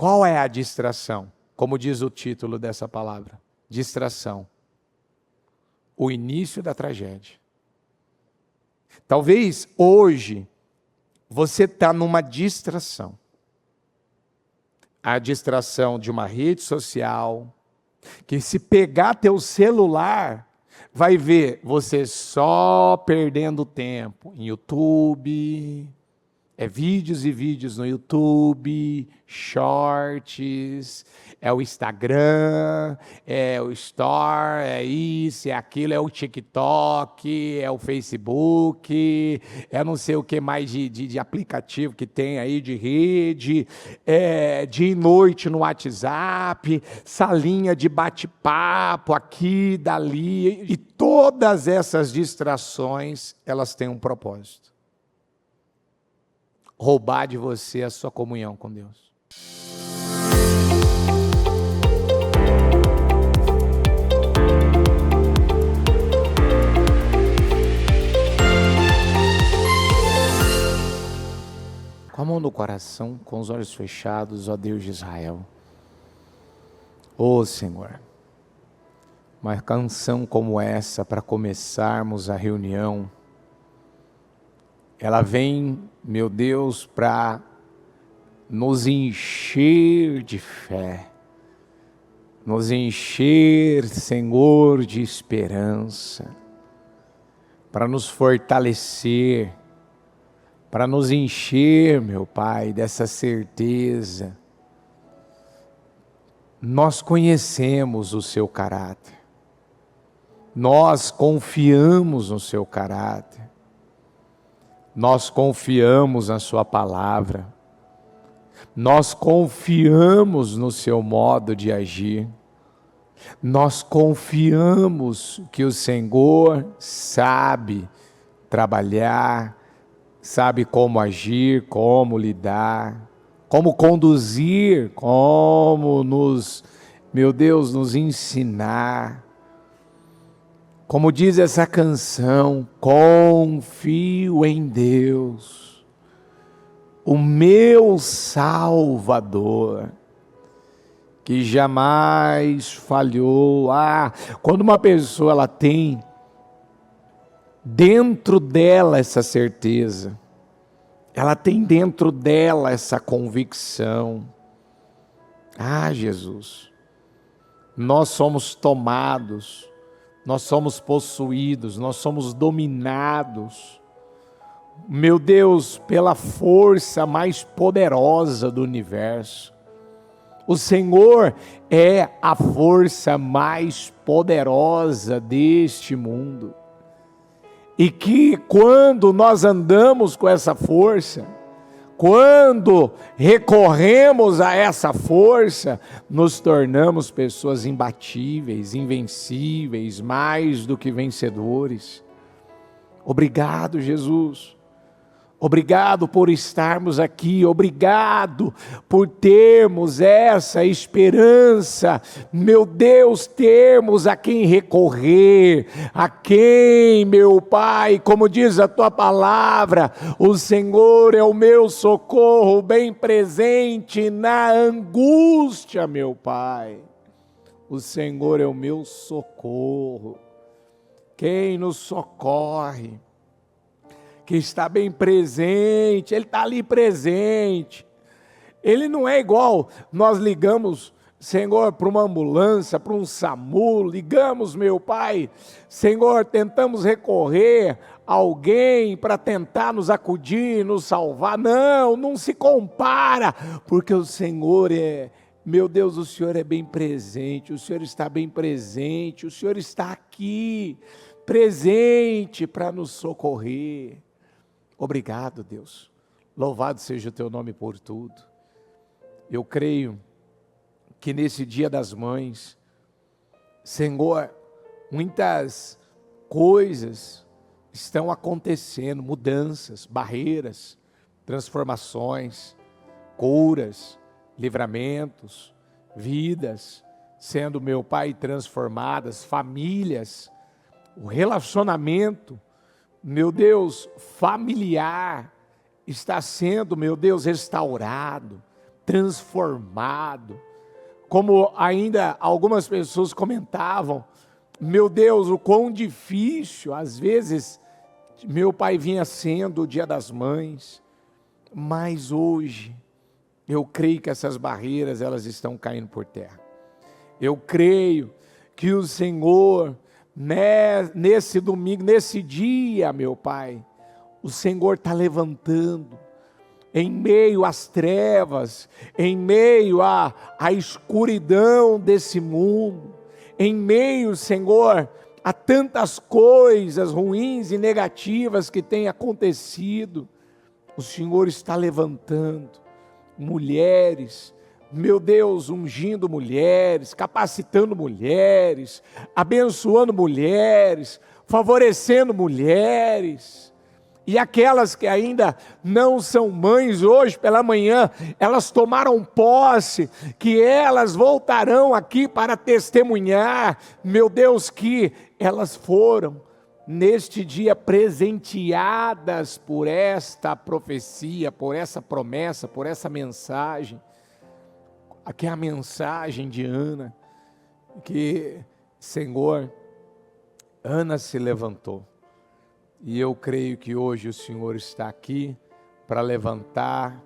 Qual é a distração? Como diz o título dessa palavra, distração. O início da tragédia. Talvez hoje você está numa distração. A distração de uma rede social, que se pegar teu celular, vai ver você só perdendo tempo em YouTube, vídeos e vídeos no YouTube, shorts, é o Instagram, é o Store, é isso, é aquilo, é o TikTok, é o Facebook, é não sei o que mais de aplicativo que tem aí, de rede, dia e noite no WhatsApp, salinha de bate-papo aqui, dali, e todas essas distrações, elas têm um propósito. Roubar de você a sua comunhão com Deus. Com a mão no coração, com os olhos fechados, ó Deus de Israel. Ó Senhor, uma canção como essa para começarmos a reunião, ela vem, meu Deus, para nos encher de fé, nos encher, Senhor, de esperança, para nos fortalecer, para nos encher, meu Pai, dessa certeza. Nós conhecemos o seu caráter, nós confiamos no seu caráter, nós confiamos na sua palavra, nós confiamos no seu modo de agir, nós confiamos que o Senhor sabe trabalhar, sabe como agir, como lidar, como conduzir, como nos, meu Deus, nos ensinar. Como diz essa canção, confio em Deus, o meu Salvador, que jamais falhou. Quando uma pessoa ela tem dentro dela essa certeza, ela tem dentro dela essa convicção. Jesus, nós somos tomados, nós somos possuídos, nós somos dominados, meu Deus, pela força mais poderosa do universo. O Senhor é a força mais poderosa deste mundo. E que quando nós andamos com essa força, quando recorremos a essa força, nos tornamos pessoas imbatíveis, invencíveis, mais do que vencedores. Obrigado, Jesus. Obrigado por estarmos aqui, obrigado por termos essa esperança, meu Deus, termos a quem recorrer, a quem, meu Pai, como diz a tua palavra, o Senhor é o meu socorro bem presente na angústia, meu Pai. O Senhor é o meu socorro, quem nos socorre, que está bem presente, Ele está ali presente. Ele não é igual, nós ligamos, Senhor, para uma ambulância, para um SAMU, ligamos, meu Pai, Senhor, tentamos recorrer a alguém para tentar nos acudir, nos salvar. Não se compara, porque o Senhor meu Deus, o Senhor é bem presente, o Senhor está bem presente, o Senhor está aqui, presente para nos socorrer. Obrigado, Deus. Louvado seja o teu nome por tudo. Eu creio que nesse Dia das Mães, Senhor, muitas coisas estão acontecendo, mudanças, barreiras, transformações, curas, livramentos, vidas sendo, meu Pai, transformadas, famílias, o relacionamento, meu Deus, familiar, está sendo, meu Deus, restaurado, transformado. Como ainda algumas pessoas comentavam, meu Deus, o quão difícil, às vezes, meu pai vinha sendo o Dia das Mães, mas hoje, eu creio que essas barreiras, elas estão caindo por terra. Eu creio que o Senhor, nesse domingo, nesse dia, meu Pai, o Senhor está levantando, em meio às trevas, em meio à escuridão desse mundo, em meio, Senhor, a tantas coisas ruins e negativas que têm acontecido, o Senhor está levantando mulheres, meu Deus, ungindo mulheres, capacitando mulheres, abençoando mulheres, favorecendo mulheres. E aquelas que ainda não são mães, hoje pela manhã, elas tomaram posse, que elas voltarão aqui para testemunhar, meu Deus, que elas foram, neste dia, presenteadas por esta profecia, por essa promessa, por essa mensagem. Aqui é a mensagem de Ana, que, Senhor, Ana se levantou. E eu creio que hoje o Senhor está aqui para levantar,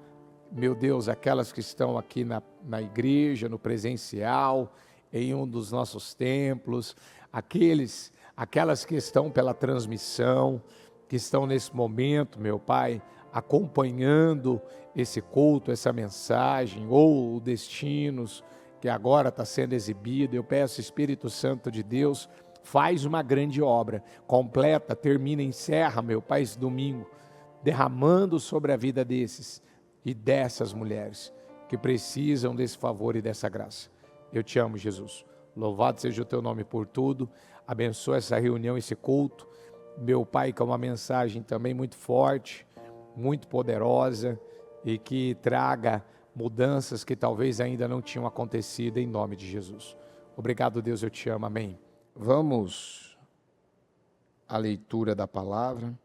meu Deus, aquelas que estão aqui na igreja, no presencial, em um dos nossos templos, aquelas que estão pela transmissão, que estão nesse momento, meu Pai, acompanhando esse culto, essa mensagem, ou o Destinos, que agora está sendo exibido. Eu peço, Espírito Santo de Deus, faz uma grande obra, completa, termina, encerra, meu Pai, esse domingo, derramando sobre a vida desses e dessas mulheres que precisam desse favor e dessa graça. Eu te amo, Jesus. Louvado seja o teu nome por tudo. Abençoa essa reunião, esse culto, meu Pai, que é uma mensagem também muito forte, muito poderosa e que traga mudanças que talvez ainda não tinham acontecido, em nome de Jesus. Obrigado, Deus, eu te amo, amém. Vamos à leitura da palavra.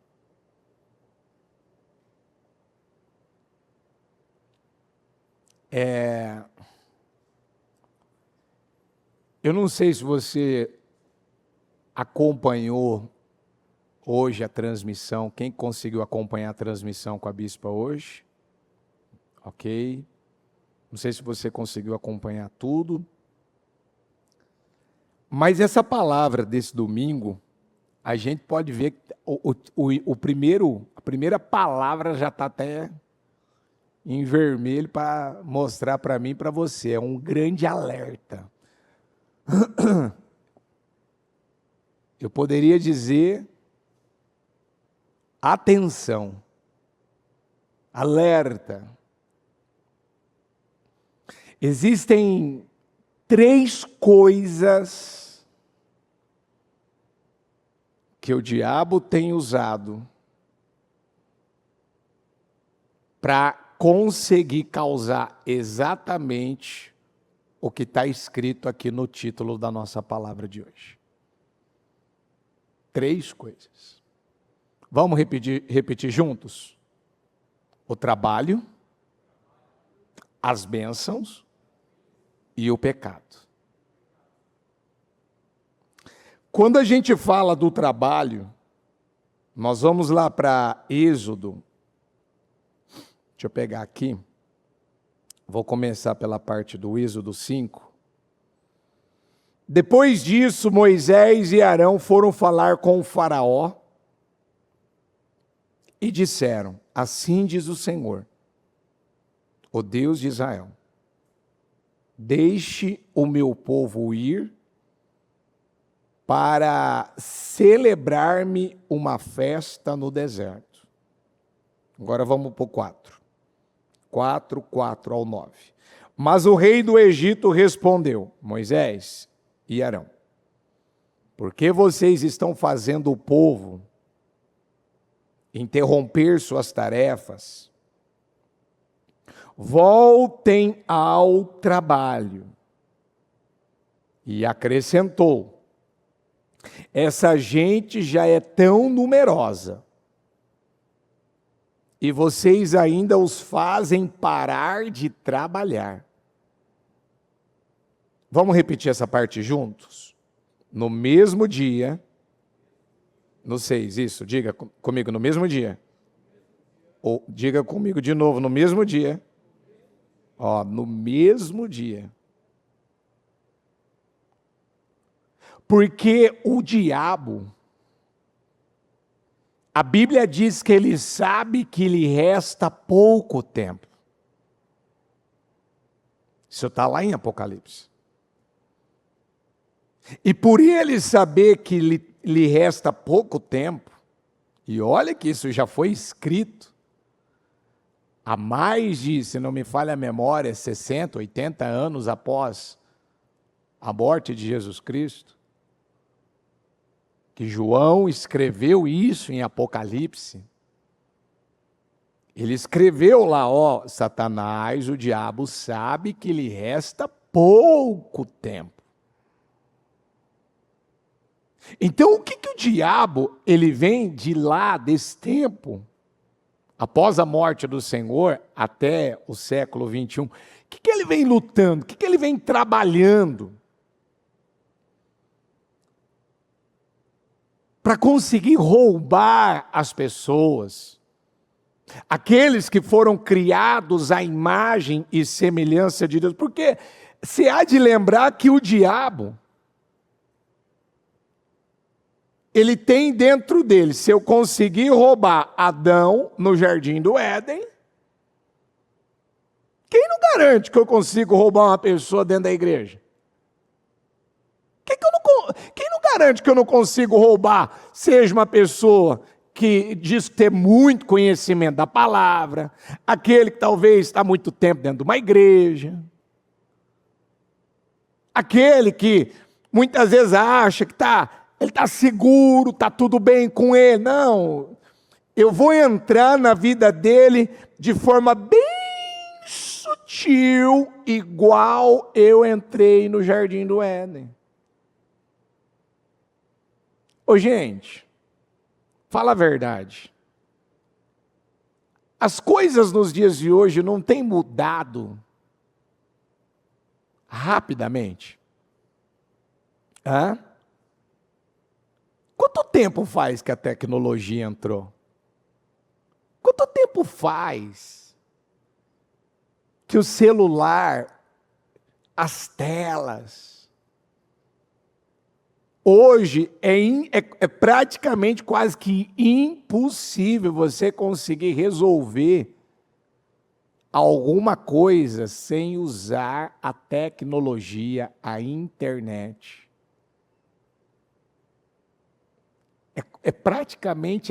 Eu não sei se você acompanhou hoje a transmissão, quem conseguiu acompanhar a transmissão com a bispa hoje? Ok. Não sei se você conseguiu acompanhar tudo. Mas essa palavra desse domingo, a gente pode ver que a primeira palavra já está até em vermelho para mostrar para mim e para você. É um grande alerta. Eu poderia dizer, atenção, alerta. Existem 3 coisas que o diabo tem usado para conseguir causar exatamente o que está escrito aqui no título da nossa palavra de hoje. 3 coisas. Vamos repetir juntos? O trabalho, as bênçãos e o pecado. Quando a gente fala do trabalho, nós vamos lá para Êxodo. Deixa eu pegar aqui. Vou começar pela parte do Êxodo 5. Depois disso, Moisés e Arão foram falar com o faraó e disseram: assim diz o Senhor, o Deus de Israel, deixe o meu povo ir para celebrar-me uma festa no deserto. Agora vamos para o 4. 4 ao 9. Mas o rei do Egito respondeu: Moisés e Arão, por que vocês estão fazendo o povo interromper suas tarefas? Voltem ao trabalho. E acrescentou: essa gente já é tão numerosa e vocês ainda os fazem parar de trabalhar. Vamos repetir essa parte juntos? No mesmo dia, no 6, isso, diga comigo, no mesmo dia. Ou diga comigo de novo, no mesmo dia. Ó, no mesmo dia. Porque o diabo, a Bíblia diz que ele sabe que lhe resta pouco tempo. Isso está lá em Apocalipse. E por ele saber que lhe resta pouco tempo, e olha que isso já foi escrito há mais de, se não me falha a memória, 60, 80 anos após a morte de Jesus Cristo, que João escreveu isso em Apocalipse. Ele escreveu lá, ó, Satanás, o diabo sabe que lhe resta pouco tempo. Então, o que o diabo, ele vem de lá, desse tempo, após a morte do Senhor, até o século 21, o que ele vem lutando, o que ele vem trabalhando? Para conseguir roubar as pessoas, aqueles que foram criados à imagem e semelhança de Deus, porque se há de lembrar que o diabo, ele tem dentro dele, se eu conseguir roubar Adão no jardim do Éden, quem não garante que eu consigo roubar uma pessoa dentro da igreja? Quem não garante que eu não consigo roubar, seja uma pessoa que diz ter muito conhecimento da palavra, aquele que talvez está muito tempo dentro de uma igreja, aquele que muitas vezes acha que ele está seguro, está tudo bem com ele. Não, eu vou entrar na vida dele de forma bem sutil, igual eu entrei no jardim do Éden. Ô gente, fala a verdade. As coisas nos dias de hoje não têm mudado rapidamente? Hã? Quanto tempo faz que a tecnologia entrou? Quanto tempo faz que o celular, as telas, hoje é praticamente quase que impossível você conseguir resolver alguma coisa sem usar a tecnologia, a internet. É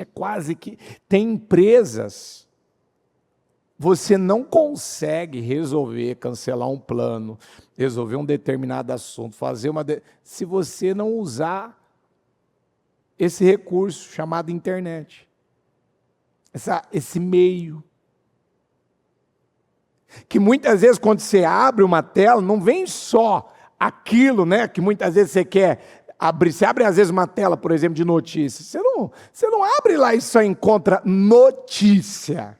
quase que... Tem empresas, você não consegue resolver, cancelar um plano, resolver um determinado assunto, se você não usar esse recurso chamado internet. Esse meio. Que muitas vezes quando você abre uma tela, não vem só aquilo, né, que muitas vezes você quer abrir. Você abre às vezes uma tela, por exemplo, de notícias. Você não abre lá e só encontra notícia.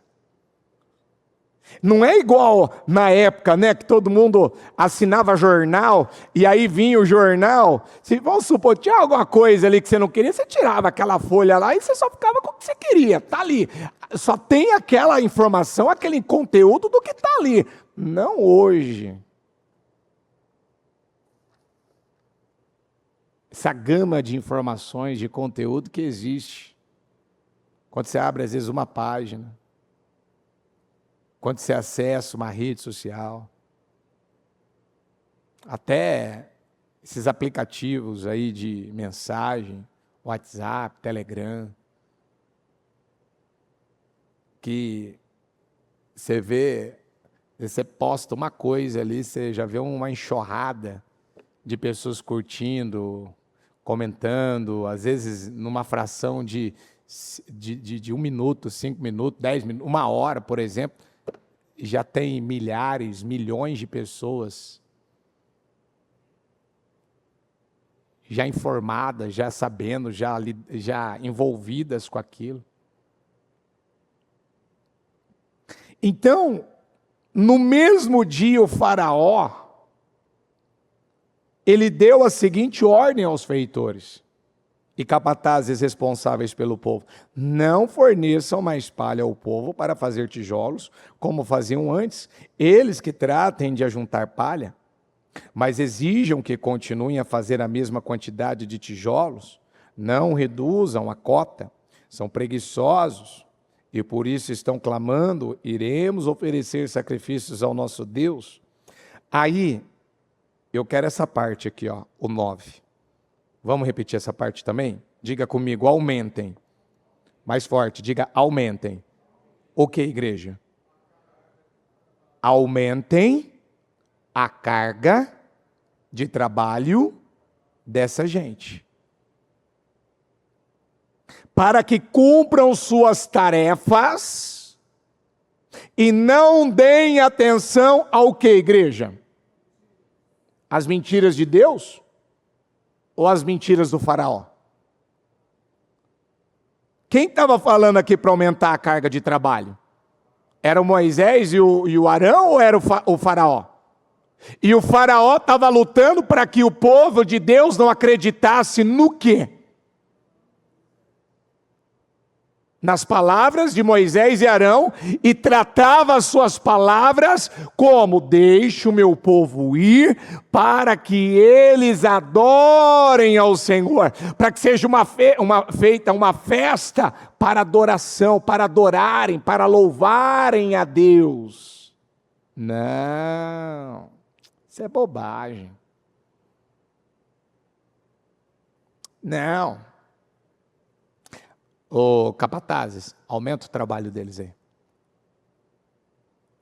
Não é igual na época, né, que todo mundo assinava jornal, e aí vinha o jornal, vamos supor, tinha alguma coisa ali que você não queria, você tirava aquela folha lá e você só ficava com o que você queria, tá ali. Só tem aquela informação, aquele conteúdo do que está ali. Não hoje. Essa gama de informações, de conteúdo que existe. Quando você abre, às vezes, uma página. Quando você acessa uma rede social. Até esses aplicativos aí de mensagem, WhatsApp, Telegram, que você vê, você posta uma coisa ali, você já vê uma enxurrada de pessoas curtindo, comentando, às vezes numa fração de 1 minuto, 5 minutos, 10 minutos, 1 hora, por exemplo, já tem milhares, milhões de pessoas já informadas, já sabendo, já envolvidas com aquilo. Então, no mesmo dia, o faraó, ele deu a seguinte ordem aos feitores e capatazes responsáveis pelo povo: não forneçam mais palha ao povo para fazer tijolos, como faziam antes, eles que tratem de ajuntar palha, mas exijam que continuem a fazer a mesma quantidade de tijolos, não reduzam a cota, são preguiçosos e por isso estão clamando: iremos oferecer sacrifícios ao nosso Deus. Aí, eu quero essa parte aqui, ó, o 9. Vamos repetir essa parte também? Diga comigo: aumentem. Mais forte, diga: aumentem. O que, igreja? Aumentem a carga de trabalho dessa gente, para que cumpram suas tarefas e não deem atenção ao que, igreja? As mentiras de Deus ou as mentiras do faraó? Quem estava falando aqui para aumentar a carga de trabalho? Era o Moisés e o Arão, ou era o faraó? E o faraó estava lutando para que o povo de Deus não acreditasse no quê? Nas palavras de Moisés e Arão, e tratava as suas palavras como: deixe o meu povo ir, para que eles adorem ao Senhor, para que seja feita uma festa para adoração, para adorarem, para louvarem a Deus. Não, isso é bobagem. Não. Ô, capatazes, aumenta o trabalho deles aí.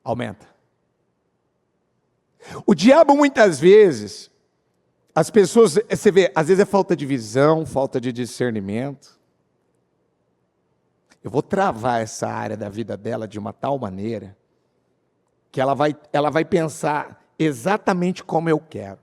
Aumenta. O diabo, muitas vezes, as pessoas, você vê, às vezes é falta de visão, falta de discernimento. Eu vou travar essa área da vida dela de uma tal maneira que ela vai pensar exatamente como eu quero.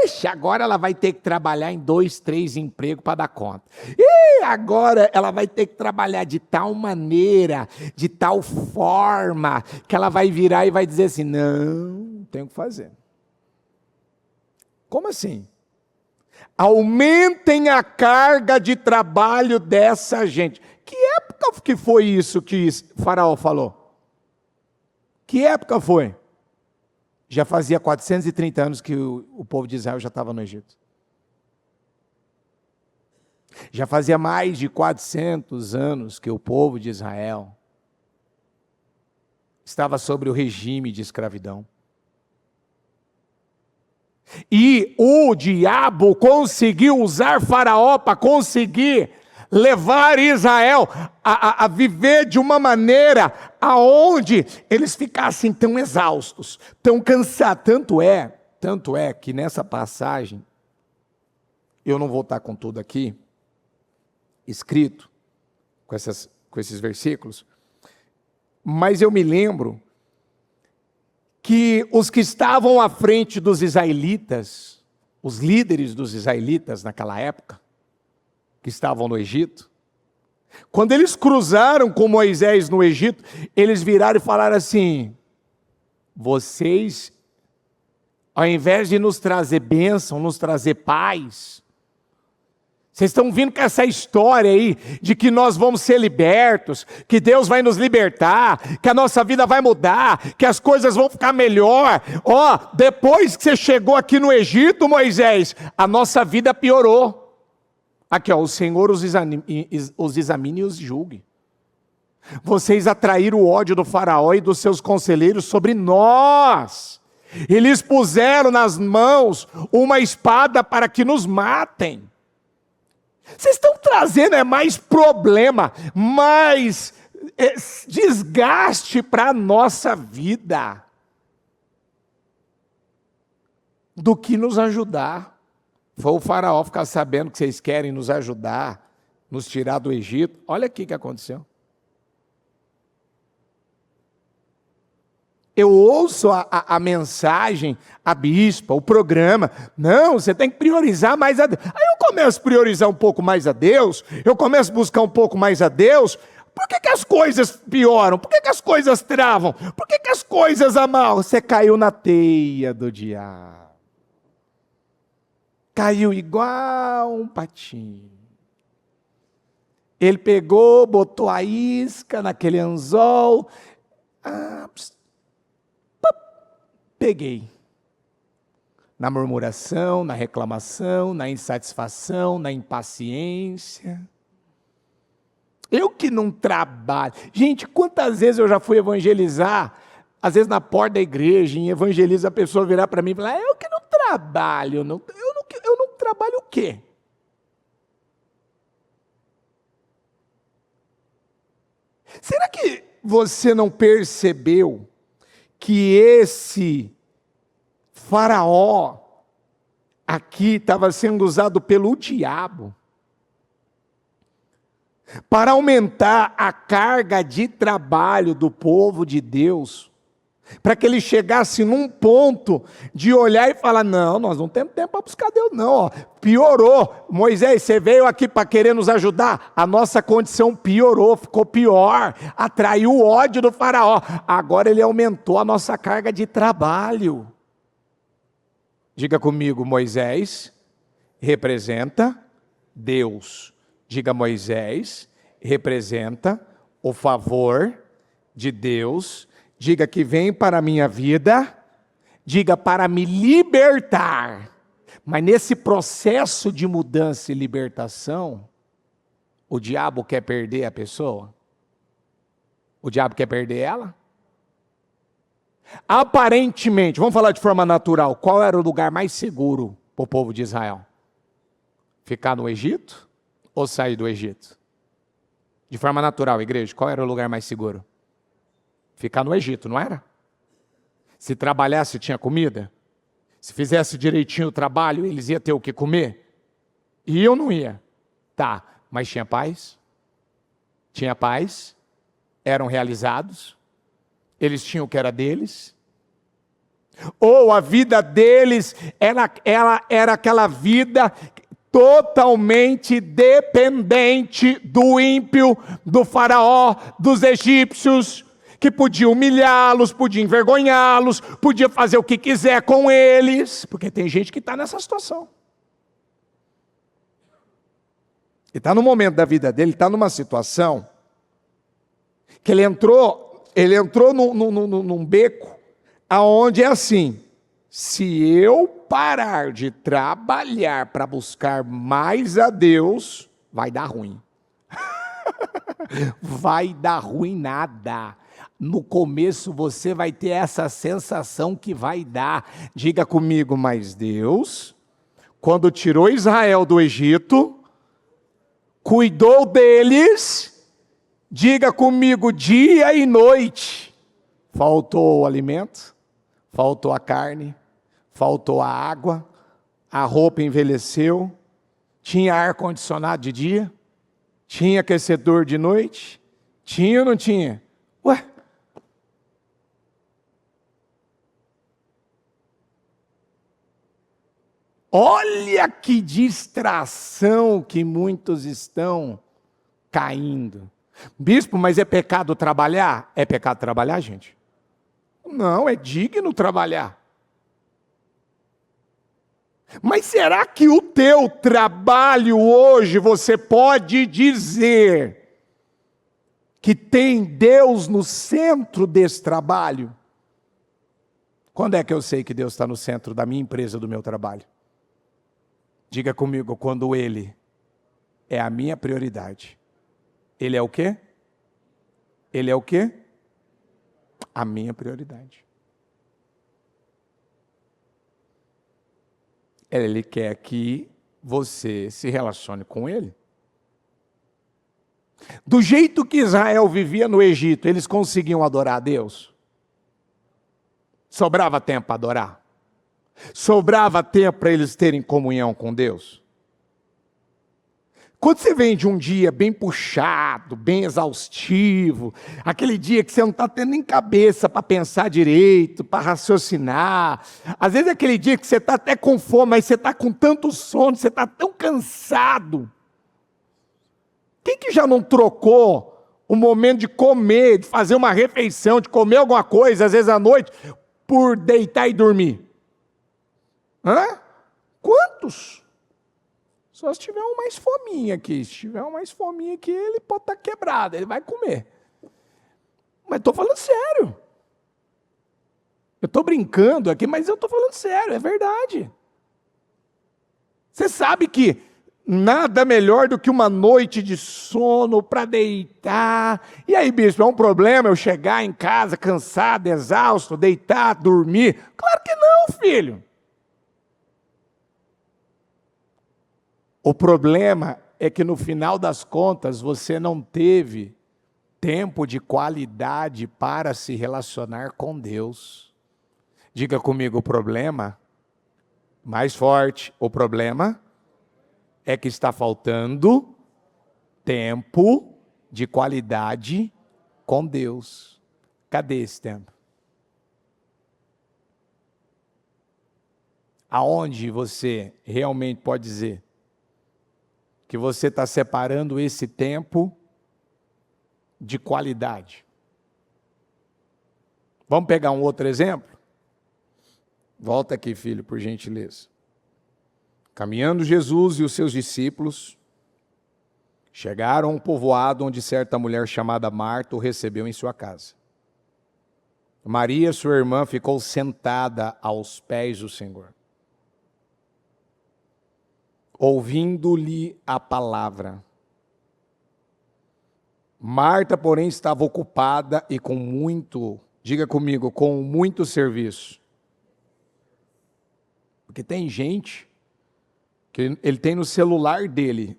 Ixi, agora ela vai ter que trabalhar em 2, 3 empregos para dar conta. E agora ela vai ter que trabalhar de tal maneira, de tal forma, que ela vai virar e vai dizer assim: não tenho o que fazer. Como assim? Aumentem a carga de trabalho dessa gente. Que época que foi isso que o faraó falou? Que época foi? Já fazia 430 anos que o povo de Israel já estava no Egito. Já fazia mais de 400 anos que o povo de Israel estava sobre o regime de escravidão. E o diabo conseguiu usar Faraó para conseguir levar Israel a viver de uma maneira aonde eles ficassem tão exaustos, tão cansados. Tanto é que nessa passagem, eu não vou estar com tudo aqui escrito, com esses versículos, mas eu me lembro que os que estavam à frente dos israelitas, os líderes dos israelitas naquela época, que estavam no Egito, quando eles cruzaram com Moisés no Egito, eles viraram e falaram assim: vocês, ao invés de nos trazer bênção, nos trazer paz, vocês estão vindo com essa história aí, de que nós vamos ser libertos, que Deus vai nos libertar, que a nossa vida vai mudar, que as coisas vão ficar melhor. Depois que você chegou aqui no Egito, Moisés, a nossa vida piorou. Aqui, o Senhor os examine e os julgue. Vocês atraíram o ódio do faraó e dos seus conselheiros sobre nós. Eles puseram nas mãos uma espada para que nos matem. Vocês estão trazendo mais problema, mais desgaste para a nossa vida do que nos ajudar. Foi o faraó ficar sabendo que vocês querem nos ajudar, nos tirar do Egito. Olha aqui o que aconteceu. Eu ouço a mensagem, a bispa, o programa. Não, você tem que priorizar mais a Deus. Aí eu começo a priorizar um pouco mais a Deus, eu começo a buscar um pouco mais a Deus. Por que as coisas pioram? Por que as coisas travam? Por que as coisas amal? Você caiu na teia do diabo. Caiu igual um patinho. Ele pegou, botou a isca naquele anzol. Peguei. Na murmuração, na reclamação, na insatisfação, na impaciência. Eu que não trabalho. Gente, quantas vezes eu já fui evangelizar, às vezes na porta da igreja, em evangeliza, a pessoa virar para mim e falar, eu que não trabalho. Eu não trabalho o quê? Será que você não percebeu que esse faraó aqui estava sendo usado pelo diabo para aumentar a carga de trabalho do povo de Deus, para que ele chegasse num ponto de olhar e falar, não, nós não temos tempo para buscar Deus não, ó. Piorou, Moisés, você veio aqui para querer nos ajudar, a nossa condição piorou, ficou pior, atraiu o ódio do faraó, agora ele aumentou a nossa carga de trabalho. Diga comigo, Moisés representa Deus. Diga, Moisés representa o favor de Deus. Diga que vem para a minha vida. Diga para me libertar. Mas nesse processo de mudança e libertação, o diabo quer perder a pessoa? O diabo quer perder ela? Aparentemente, vamos falar de forma natural, qual era o lugar mais seguro para o povo de Israel? Ficar no Egito ou sair do Egito? De forma natural, igreja, qual era o lugar mais seguro? Ficar no Egito, não era? Se trabalhasse, tinha comida? Se fizesse direitinho o trabalho, eles iam ter o que comer? E eu não ia. Tá, mas tinha paz? Tinha paz? Eram realizados? Eles tinham o que era deles? Ou a vida deles era aquela vida totalmente dependente do ímpio, do faraó, dos egípcios, que podia humilhá-los, podia envergonhá-los, podia fazer o que quiser com eles, porque tem gente que está nessa situação. Ele está no momento da vida dele, está numa situação que ele entrou num beco, aonde é assim, se eu parar de trabalhar para buscar mais a Deus, vai dar ruim. Vai dar ruim nada. No começo você vai ter essa sensação que vai dar. Diga comigo, mas Deus, quando tirou Israel do Egito, cuidou deles. Diga comigo, dia e noite. Faltou o alimento, faltou a carne, faltou a água, a roupa envelheceu, tinha ar-condicionado de dia, tinha aquecedor de noite, tinha ou não tinha? Ué? Olha que distração que muitos estão caindo. Bispo, mas é pecado trabalhar? É pecado trabalhar, gente? Não, é digno trabalhar. Mas será que o teu trabalho hoje, você pode dizer que tem Deus no centro desse trabalho? Quando é que eu sei que Deus está no centro da minha empresa, do meu trabalho? Diga comigo, quando Ele é a minha prioridade. Ele é o quê? Ele é o quê? A minha prioridade. Ele quer que você se relacione com Ele. Do jeito que Israel vivia no Egito, eles conseguiam adorar a Deus? Sobrava tempo para adorar? Sobrava tempo para eles terem comunhão com Deus? Quando você vem de um dia bem puxado, bem exaustivo, aquele dia que você não está tendo nem cabeça para pensar direito, para raciocinar, às vezes é aquele dia que você está até com fome, mas você está com tanto sono, você está tão cansado. Quem que já não trocou o momento de comer, de fazer uma refeição, de comer alguma coisa, às vezes à noite, por deitar e dormir? Hã? Quantos? Só se tiver um mais fominha aqui. Se tiver um mais fominha aqui, ele pode estar quebrado, ele vai comer. Mas estou falando sério. Eu estou brincando aqui, mas eu estou falando sério, é verdade. Você sabe que nada melhor do que uma noite de sono para deitar. E aí, bispo, é um problema eu chegar em casa cansado, exausto, deitar, dormir? Claro que não, filho. O problema é que no final das contas você não teve tempo de qualidade para se relacionar com Deus. Diga comigo, o problema, mais forte, o problema é que está faltando tempo de qualidade com Deus. Cadê esse tempo? Aonde você realmente pode dizer que você está separando esse tempo de qualidade? Vamos pegar um outro exemplo? Volta aqui, filho, por gentileza. Caminhando Jesus e os seus discípulos chegaram a um povoado onde certa mulher chamada Marta o recebeu em sua casa. Maria, sua irmã, ficou sentada aos pés do Senhor, ouvindo-lhe a palavra. Marta, porém, estava ocupada e com muito, diga comigo, com muito serviço. Porque tem gente que ele tem no celular dele,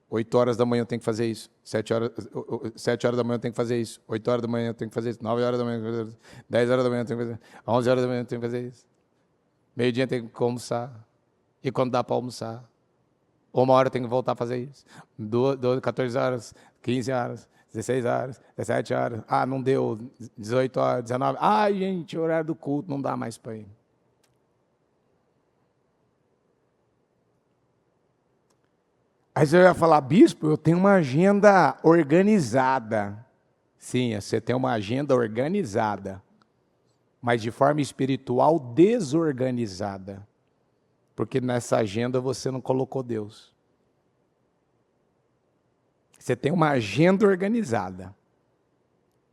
8 horas da manhã eu tenho que fazer isso, 7 horas da manhã eu tenho que fazer isso, 8 horas da manhã eu tenho que fazer isso, 9 horas da manhã eu tenho que fazer isso, 10 horas da manhã eu tenho que fazer isso, 11 horas da manhã eu tenho que fazer isso. Meio-dia eu tenho que almoçar. E quando dá para almoçar? 1 hora eu tenho que voltar a fazer isso. 14 horas, 15 horas, 16 horas, 17 horas. Ah, não deu. 18 horas, 19. Ai, gente, o horário do culto não dá mais para ir. Aí você vai falar, bispo, eu tenho uma agenda organizada. Sim, você tem uma agenda organizada, mas de forma espiritual desorganizada. Porque nessa agenda você não colocou Deus. Você tem uma agenda organizada,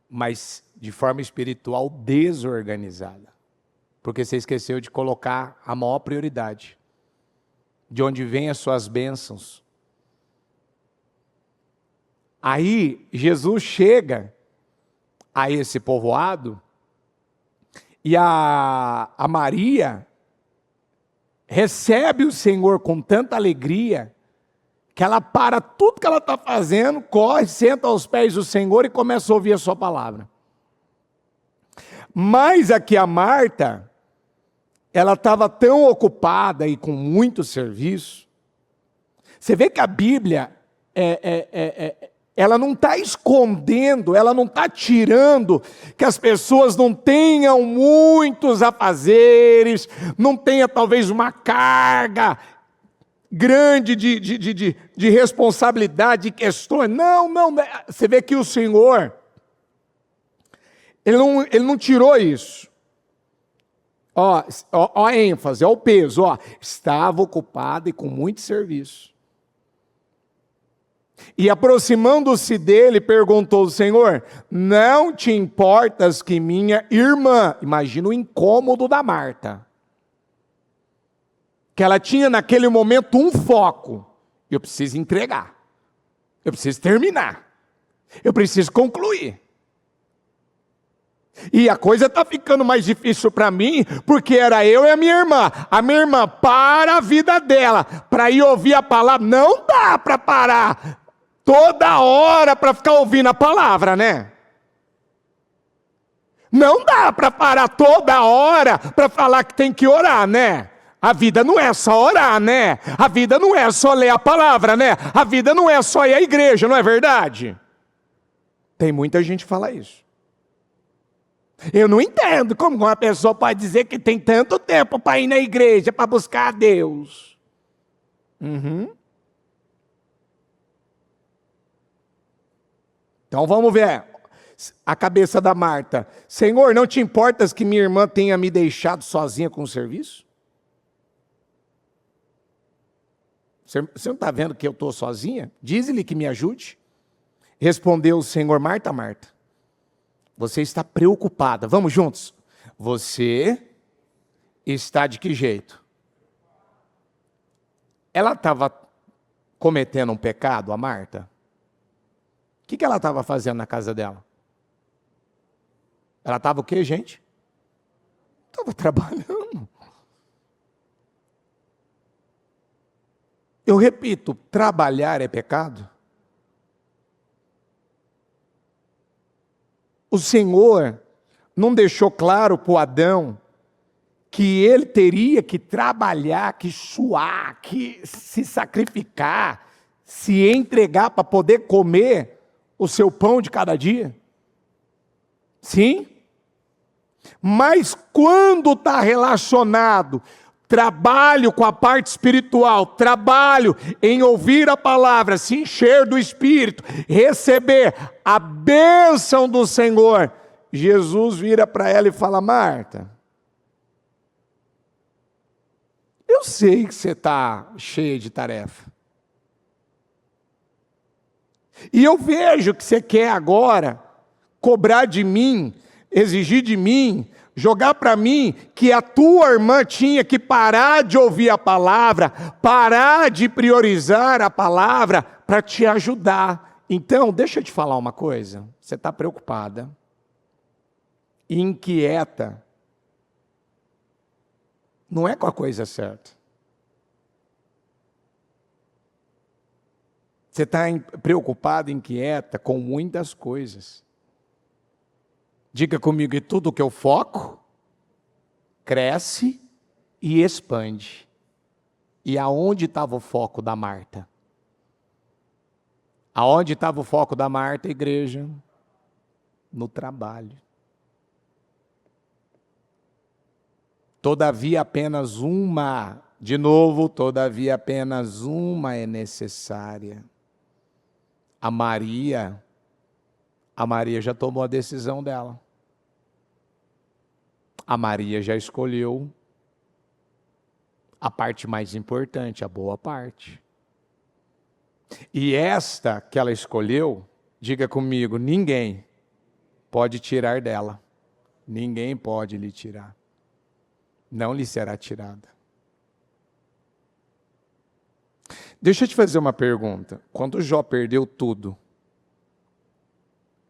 mas de forma espiritual desorganizada. Porque você esqueceu de colocar a maior prioridade. De onde vêm as suas bênçãos. Aí Jesus chega a esse povoado e a Maria recebe o Senhor com tanta alegria que ela para tudo que ela está fazendo, corre, senta aos pés do Senhor e começa a ouvir a sua palavra. Mas aqui a Marta, ela estava tão ocupada e com muito serviço. Você vê que a Bíblia ela não está escondendo, ela não está tirando que as pessoas não tenham muitos afazeres, não tenha talvez uma carga grande de responsabilidade, de questões. Não, você vê que o Senhor, Ele não tirou isso. Ó a ênfase, ó o peso, estava ocupado e com muito serviço. E aproximando-se dele, perguntou ao Senhor, não te importas que minha irmã, imagina o incômodo da Marta, que ela tinha naquele momento um foco, eu preciso entregar, eu preciso terminar, eu preciso concluir. E a coisa está ficando mais difícil para mim, porque era eu e a minha irmã para a vida dela, para ir ouvir a palavra, não dá para parar, toda hora para ficar ouvindo a palavra, né? Não dá para parar toda hora para falar que tem que orar, né? A vida não é só orar, né? A vida não é só ler a palavra, né? A vida não é só ir à igreja, não é verdade? Tem muita gente que fala isso. Eu não entendo como uma pessoa pode dizer que tem tanto tempo para ir na igreja, para buscar a Deus. Então vamos ver a cabeça da Marta. Senhor, não te importas que minha irmã tenha me deixado sozinha com o serviço? Você não está vendo que eu estou sozinha? Diz-lhe que me ajude. Respondeu o Senhor: Marta, Marta, você está preocupada. Vamos juntos. Você está de que jeito? Ela estava cometendo um pecado, a Marta? O que ela estava fazendo na casa dela? Ela estava o quê, gente? Estava trabalhando. Eu repito, trabalhar é pecado? O Senhor não deixou claro para o Adão que ele teria que trabalhar, que suar, que se sacrificar, se entregar para poder comer o seu pão de cada dia? Sim? Mas quando está relacionado trabalho com a parte espiritual, trabalho em ouvir a palavra, se encher do Espírito, receber a bênção do Senhor, Jesus vira para ela e fala: Marta, eu sei que você está cheia de tarefa. E eu vejo que você quer agora cobrar de mim, exigir de mim, jogar para mim que a tua irmã tinha que parar de ouvir a palavra, parar de priorizar a palavra para te ajudar. Então, deixa eu te falar uma coisa. Você está preocupada, inquieta, não é com a coisa certa. Você está preocupada, inquieta com muitas coisas. Diga comigo: e tudo que eu foco, cresce e expande. E aonde estava o foco da Marta? Aonde estava o foco da Marta, igreja? No trabalho. Todavia apenas uma, de novo, todavia apenas uma é necessária. A Maria já tomou a decisão dela. A Maria já escolheu a parte mais importante, a boa parte. E esta que ela escolheu, diga comigo, ninguém pode tirar dela. Ninguém pode lhe tirar. Não lhe será tirada. Deixa eu te fazer uma pergunta. Quando Jó perdeu tudo,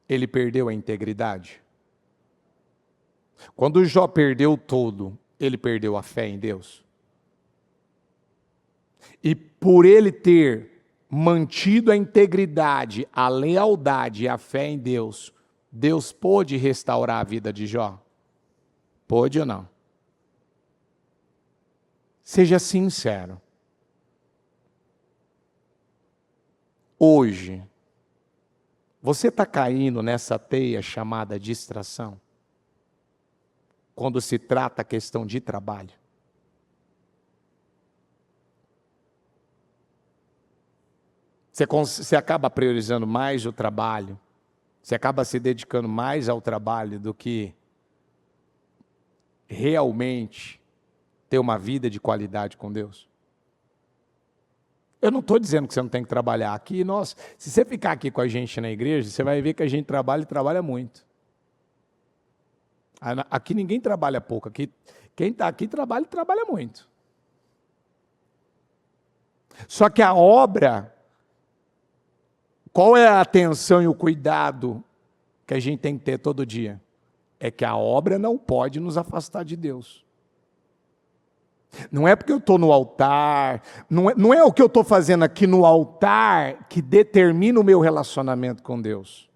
ele perdeu a integridade? Quando Jó perdeu tudo, ele perdeu a fé em Deus? E por ele ter mantido a integridade, a lealdade e a fé em Deus, Deus pôde restaurar a vida de Jó? Pôde ou não? Seja sincero. Hoje, você está caindo nessa teia chamada distração? Quando se trata a questão de trabalho? Você acaba priorizando mais o trabalho, você acaba se dedicando mais ao trabalho do que realmente ter uma vida de qualidade com Deus? Eu não estou dizendo que você não tem que trabalhar aqui. Nossa, se você ficar aqui com a gente na igreja, você vai ver que a gente trabalha e trabalha muito. Aqui ninguém trabalha pouco. Aqui, quem está aqui trabalha e trabalha muito. Só que a obra, qual é a atenção e o cuidado que a gente tem que ter todo dia? É que a obra não pode nos afastar de Deus. Não é porque eu estou no altar, não é o que eu estou fazendo aqui no altar que determina o meu relacionamento com Deus,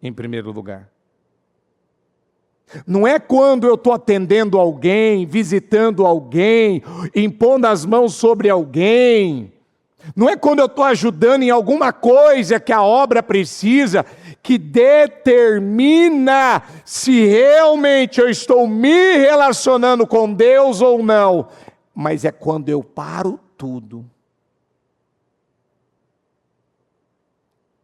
em primeiro lugar. Não é quando eu estou atendendo alguém, visitando alguém, impondo as mãos sobre alguém. Não é quando eu estou ajudando em alguma coisa que a obra precisa, que determina se realmente eu estou me relacionando com Deus ou não. Mas é quando eu paro tudo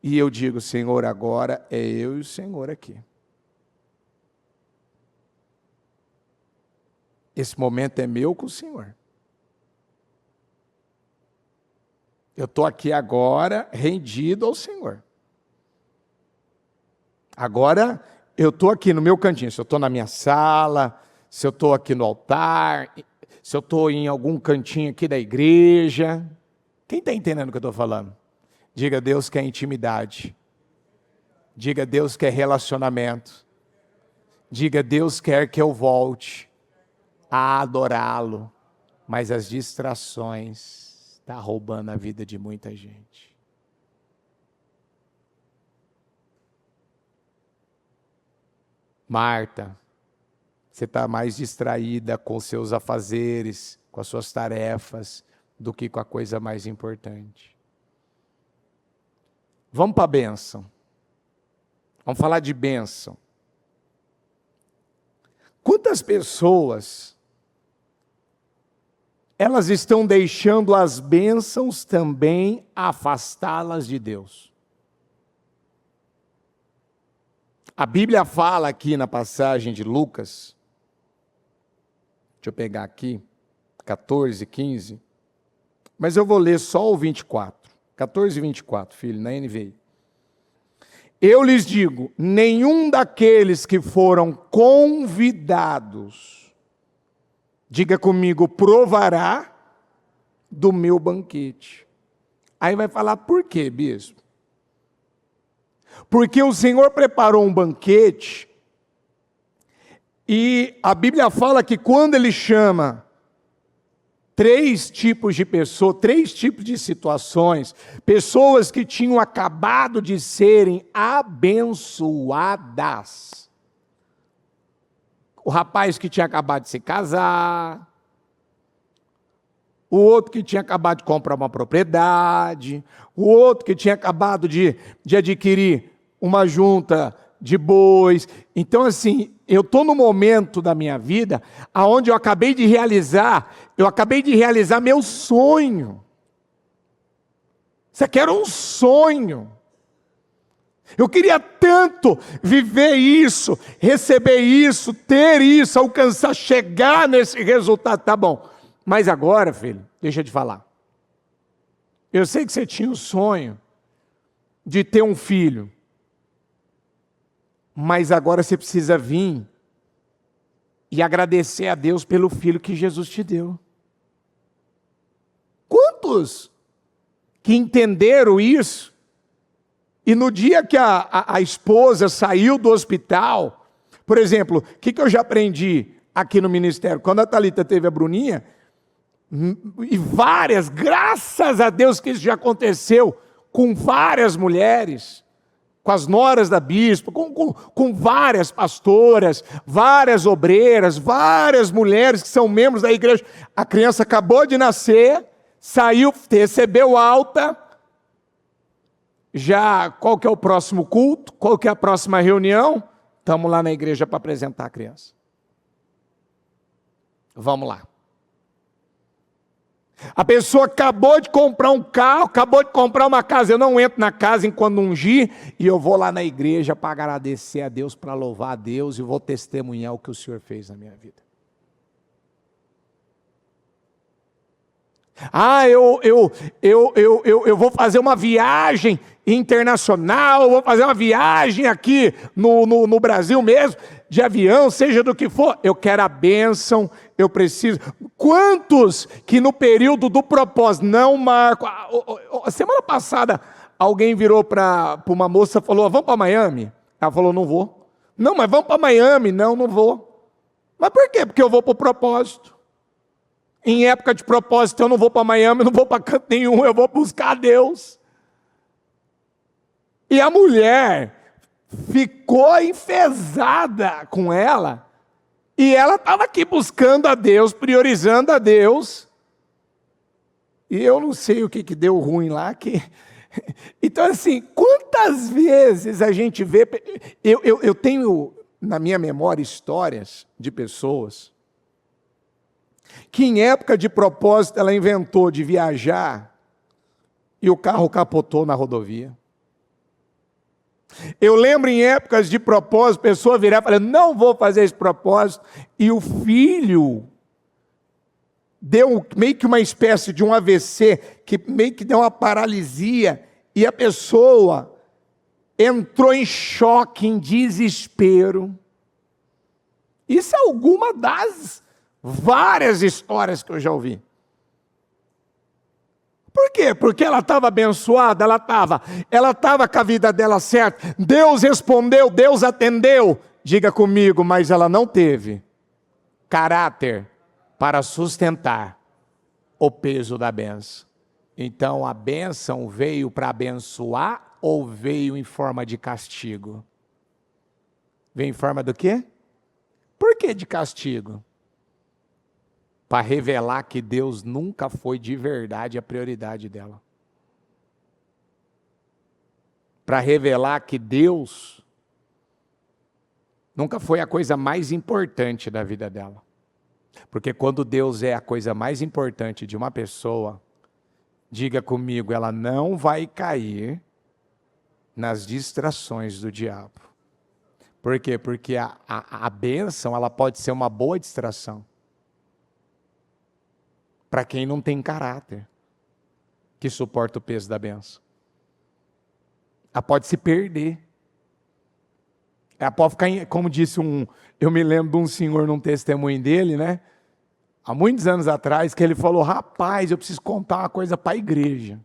e eu digo, Senhor, agora é eu e o Senhor aqui. Esse momento é meu com o Senhor. Eu estou aqui agora rendido ao Senhor. Agora eu estou aqui no meu cantinho. Se eu estou na minha sala, se eu estou aqui no altar, se eu estou em algum cantinho aqui da igreja. Quem está entendendo o que eu estou falando? Diga, Deus quer intimidade. Diga, Deus quer relacionamento. Diga, Deus quer que eu volte a adorá-lo. Mas as distrações estão roubando a vida de muita gente. Marta, você está mais distraída com seus afazeres, com as suas tarefas, do que com a coisa mais importante. Vamos para a bênção. Vamos falar de bênção. Quantas pessoas elas estão deixando as bênçãos também afastá-las de Deus? A Bíblia fala aqui na passagem de Lucas, deixa eu pegar aqui, 14, 15, mas eu vou ler só o 24, 14 e 24, filho, na NVI. Eu lhes digo, nenhum daqueles que foram convidados, diga comigo, provará do meu banquete. Aí vai falar, por quê, bispo? Porque o Senhor preparou um banquete, e a Bíblia fala que quando Ele chama três tipos de pessoas, três tipos de situações, pessoas que tinham acabado de serem abençoadas. O rapaz que tinha acabado de se casar, o outro que tinha acabado de comprar uma propriedade, o outro que tinha acabado de adquirir uma junta de bois. Então, assim, eu estou no momento da minha vida onde eu acabei de realizar meu sonho. Isso aqui era um sonho. Eu queria tanto viver isso, receber isso, ter isso, alcançar, chegar nesse resultado. Tá bom, mas agora, filho, deixa eu te falar. Eu sei que você tinha o sonho de ter um filho, mas agora você precisa vir e agradecer a Deus pelo filho que Jesus te deu. Quantos que entenderam isso? E no dia que a esposa saiu do hospital, por exemplo, o que eu já aprendi aqui no ministério? Quando a Thalita teve a Bruninha, e várias, graças a Deus que isso já aconteceu, com várias mulheres, com as noras da bispa, com várias pastoras, várias obreiras, várias mulheres que são membros da igreja. A criança acabou de nascer, saiu, recebeu alta. Já, qual que é o próximo culto? Qual que é a próxima reunião? Estamos lá na igreja para apresentar a criança. Vamos lá. A pessoa acabou de comprar um carro, acabou de comprar uma casa. Eu não entro na casa enquanto ungir, e eu vou lá na igreja para agradecer a Deus, para louvar a Deus, e vou testemunhar o que o Senhor fez na minha vida. Ah, eu vou fazer uma viagem internacional, vou fazer uma viagem aqui no Brasil mesmo, de avião, seja do que for. Eu quero a bênção, eu preciso. Quantos que no período do propósito não marcam? A semana passada, alguém virou para uma moça e falou, vamos para Miami? Ela falou, não vou. Não, mas vamos para Miami. Não, não vou. Mas por quê? Porque eu vou para o propósito. Em época de propósito, eu não vou para Miami, não vou para canto nenhum, eu vou buscar a Deus. E a mulher ficou enfesada com ela, e ela estava aqui buscando a Deus, priorizando a Deus, e eu não sei o que deu ruim lá. Então, assim, quantas vezes a gente vê... Eu tenho na minha memória histórias de pessoas que em época de propósito ela inventou de viajar e o carro capotou na rodovia. Eu lembro em épocas de propósito, pessoa virar e falar, não vou fazer esse propósito, e o filho deu meio que uma espécie de um AVC, que meio que deu uma paralisia, e a pessoa entrou em choque, em desespero. Isso é alguma das várias histórias que eu já ouvi. Por quê? Porque ela estava abençoada, ela estava com a vida dela certa, Deus respondeu, Deus atendeu. Diga comigo, mas ela não teve caráter para sustentar o peso da bênção. Então a bênção veio para abençoar ou veio em forma de castigo? Veio em forma do quê? Por que de castigo? Para revelar que Deus nunca foi de verdade a prioridade dela. Para revelar que Deus nunca foi a coisa mais importante da vida dela. Porque quando Deus é a coisa mais importante de uma pessoa, diga comigo, ela não vai cair nas distrações do diabo. Por quê? Porque a bênção, ela pode ser uma boa distração. Para quem não tem caráter, que suporta o peso da bênção. Ela pode se perder. Ela pode ficar, como disse eu me lembro de um senhor num testemunho dele, né? Há muitos anos atrás, que ele falou, rapaz, eu preciso contar uma coisa para a igreja.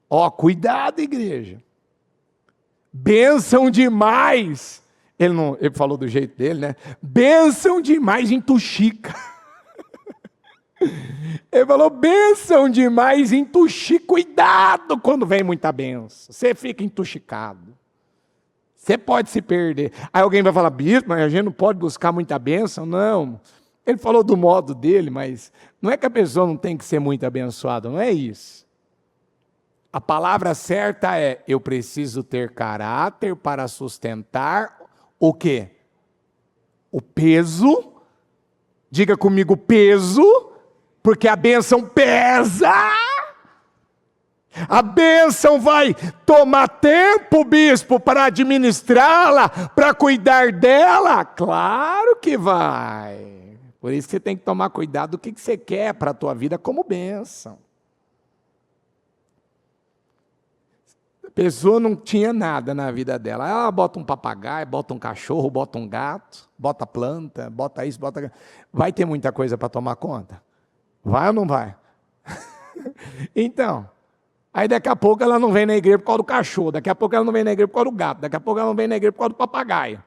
Ó, cuidado, igreja. Bênção demais. Ele falou do jeito dele, né? Bênção demais entuxica. Ele falou, bênção demais entuxica. Cuidado quando vem muita bênção. Você fica entuxicado. Você pode se perder. Aí alguém vai falar, bispo, mas a gente não pode buscar muita bênção. Não. Ele falou do modo dele, mas não é que a pessoa não tem que ser muito abençoada, não é isso. A palavra certa é, eu preciso ter caráter para sustentar o quê? O peso. Diga comigo, peso, porque a bênção pesa. A bênção vai tomar tempo, bispo, para administrá-la, para cuidar dela? Claro que vai. Por isso que você tem que tomar cuidado do que você quer para a tua vida como bênção. A pessoa não tinha nada na vida dela. Ela bota um papagaio, bota um cachorro, bota um gato, bota planta, bota isso, bota... Vai ter muita coisa para tomar conta? Vai ou não vai? Então, aí daqui a pouco ela não vem na igreja por causa do cachorro, daqui a pouco ela não vem na igreja por causa do gato, daqui a pouco ela não vem na igreja por causa do papagaio.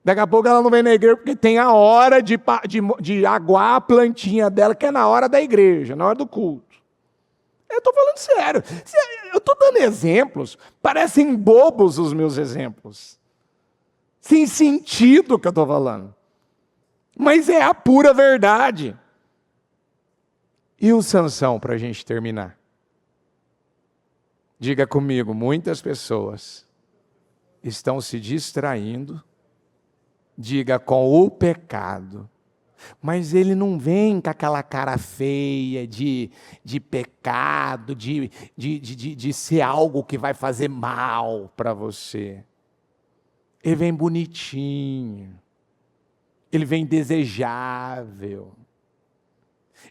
Daqui a pouco ela não vem na igreja porque tem a hora de aguar a plantinha dela, que é na hora da igreja, na hora do culto. Eu estou falando sério. Eu estou dando exemplos. Parecem bobos os meus exemplos. Sem sentido o que eu estou falando. Mas é a pura verdade. E o Sansão, para a gente terminar? Diga comigo, muitas pessoas estão se distraindo. Diga, com o pecado. Mas ele não vem com aquela cara feia de pecado, de ser algo que vai fazer mal para você. Ele vem bonitinho. Ele vem desejável.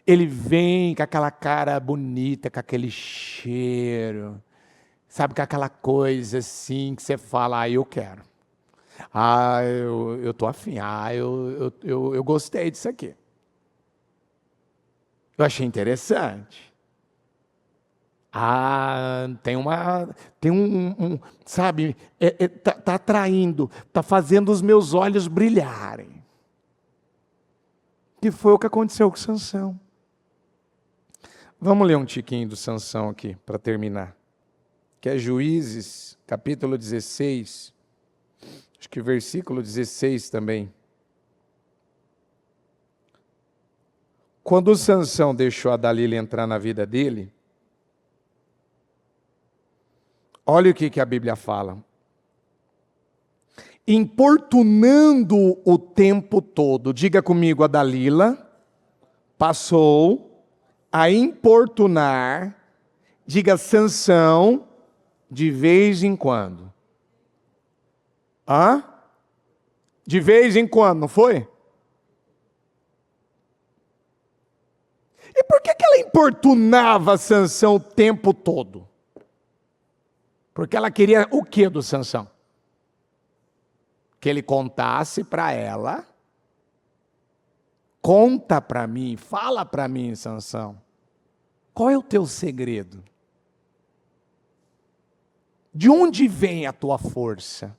Ele vem com aquela cara bonita, com aquele cheiro. Sabe, com aquela coisa assim que você fala, eu quero. Eu estou afim, eu gostei disso aqui. Eu achei interessante. Sabe, tá atraindo, tá fazendo os meus olhos brilharem. Que foi o que aconteceu com Sansão. Vamos ler um tiquinho do Sansão aqui, para terminar. Que é Juízes, capítulo 16, acho que versículo 16 também. Quando o Sansão deixou a Dalila entrar na vida dele, olha o que a Bíblia fala. Importunando o tempo todo. Diga comigo, a Dalila passou a importunar, diga Sansão, de vez em quando. Hã? De vez em quando, não foi? E por que ela importunava Sansão o tempo todo? Porque ela queria o que do Sansão? Que ele contasse para ela. Conta para mim, fala para mim, Sansão. Qual é o teu segredo? De onde vem a tua força?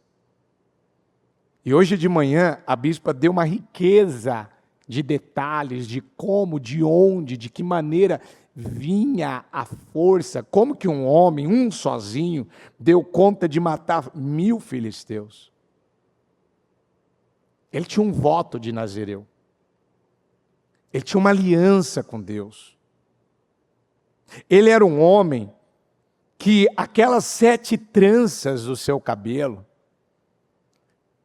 E hoje de manhã a bispa deu uma riqueza de detalhes, de como, de onde, de que maneira vinha a força, como que um homem, um sozinho, deu conta de matar 1000 filisteus. Ele tinha um voto de Nazireu. Ele tinha uma aliança com Deus. Ele era um homem que aquelas 7 tranças do seu cabelo,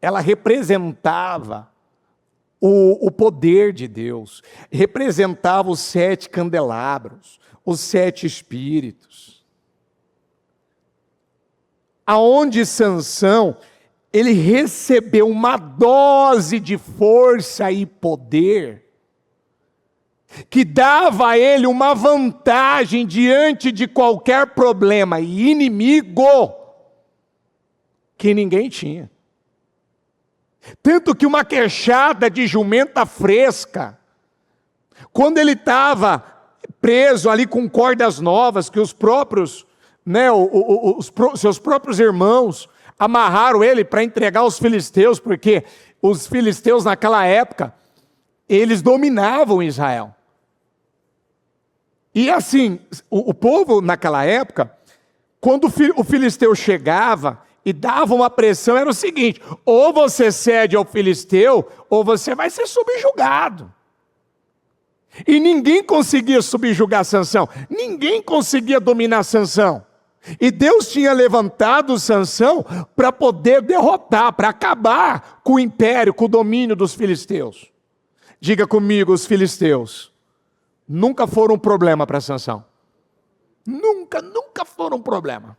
ela representava o poder de Deus, representava os 7 candelabros, os 7 espíritos. Aonde Sansão, ele recebeu uma dose de força e poder, que dava a ele uma vantagem diante de qualquer problema e inimigo que ninguém tinha. Tanto que uma queixada de jumenta fresca, quando ele estava preso ali com cordas novas, que os próprios, seus próprios irmãos amarraram ele para entregar aos filisteus, porque os filisteus naquela época, eles dominavam Israel. E assim, o povo naquela época, quando o filisteu chegava e dava uma pressão, era o seguinte: ou você cede ao filisteu, ou você vai ser subjugado. E ninguém conseguia subjugar Sansão, ninguém conseguia dominar Sansão. E Deus tinha levantado Sansão para poder derrotar, para acabar com o império, com o domínio dos filisteus. Diga comigo, os filisteus nunca foram um problema para Sansão. Nunca foram um problema.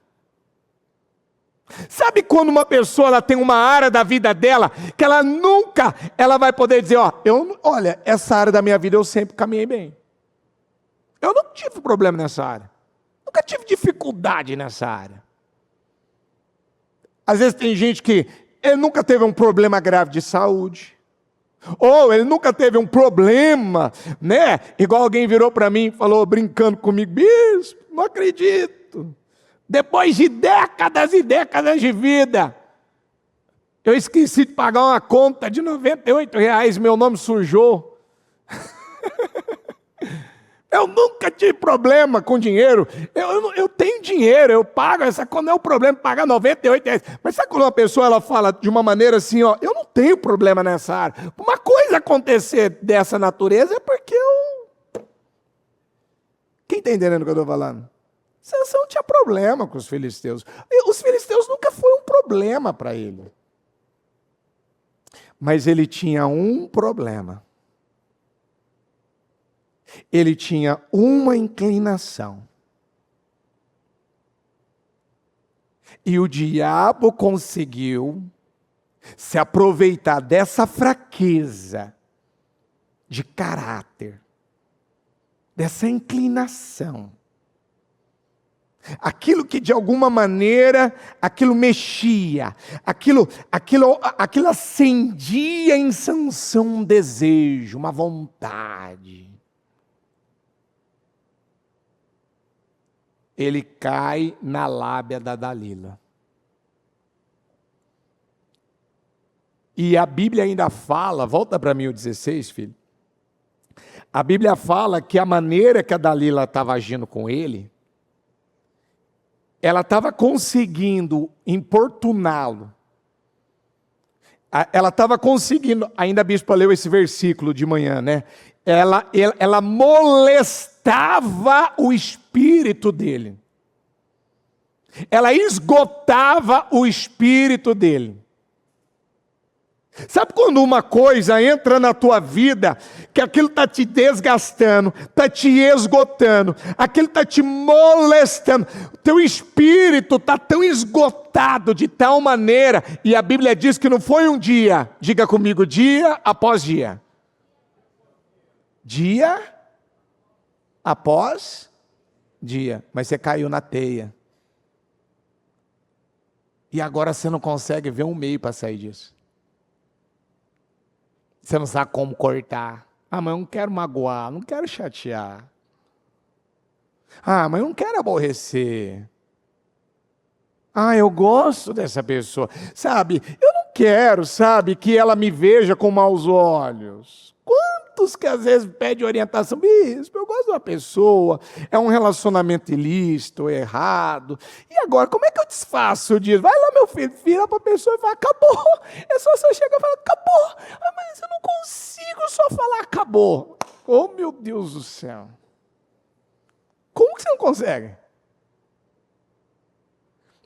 Sabe quando uma pessoa ela tem uma área da vida dela que ela vai poder dizer, olha, essa área da minha vida eu sempre caminhei bem. Eu não tive problema nessa área. Nunca tive dificuldade nessa área. Às vezes tem gente que ele nunca teve um problema grave de saúde. Ou ele nunca teve um problema, Igual alguém virou para mim e falou, brincando comigo, bispo, não acredito. Depois de décadas e décadas de vida, eu esqueci de pagar uma conta de R$98, meu nome sujou. Eu nunca tive problema com dinheiro. Eu tenho dinheiro, eu pago essa conta, não é o problema pagar R$98. Mas sabe quando uma pessoa ela fala de uma maneira assim, eu não tenho problema nessa área. Uma coisa acontecer dessa natureza é porque eu... Quem está entendendo o que eu estou falando? Sansão tinha problema com os filisteus. Os filisteus nunca foi um problema para ele. Mas ele tinha um problema. Ele tinha uma inclinação. E o diabo conseguiu se aproveitar dessa fraqueza de caráter, dessa inclinação. Aquilo que de alguma maneira, aquilo mexia, aquilo acendia em Sansão um desejo, uma vontade. Ele cai na lábia da Dalila. E a Bíblia ainda fala, volta para mim o 16, filho. A Bíblia fala que a maneira que a Dalila estava agindo com ele, ela estava conseguindo importuná-lo. Ela estava conseguindo, ainda a bispa leu esse versículo de manhã, Ela molestava o espírito dele. Ela esgotava o espírito dele. Sabe quando uma coisa entra na tua vida, que aquilo está te desgastando, está te esgotando, aquilo está te molestando, o teu espírito está tão esgotado de tal maneira, e a Bíblia diz que não foi um dia, diga comigo, dia após dia. Dia após dia, mas você caiu na teia. E agora você não consegue ver um meio para sair disso. Você não sabe como cortar. Ah, mas eu não quero magoar, não quero chatear. Ah, mas eu não quero aborrecer. Ah, eu gosto dessa pessoa. Sabe, eu não quero, sabe, que ela me veja com maus olhos. Quantos que às vezes pedem orientação? Bispo, eu gosto de uma pessoa, é um relacionamento ilícito, errado. E agora, como é que eu desfaço disso? Vai lá, meu filho, vira para a pessoa e fala, acabou. É só você chegar e falar, acabou. Ah, mas eu não consigo só falar, acabou. Oh, meu Deus do céu. Como que você não consegue?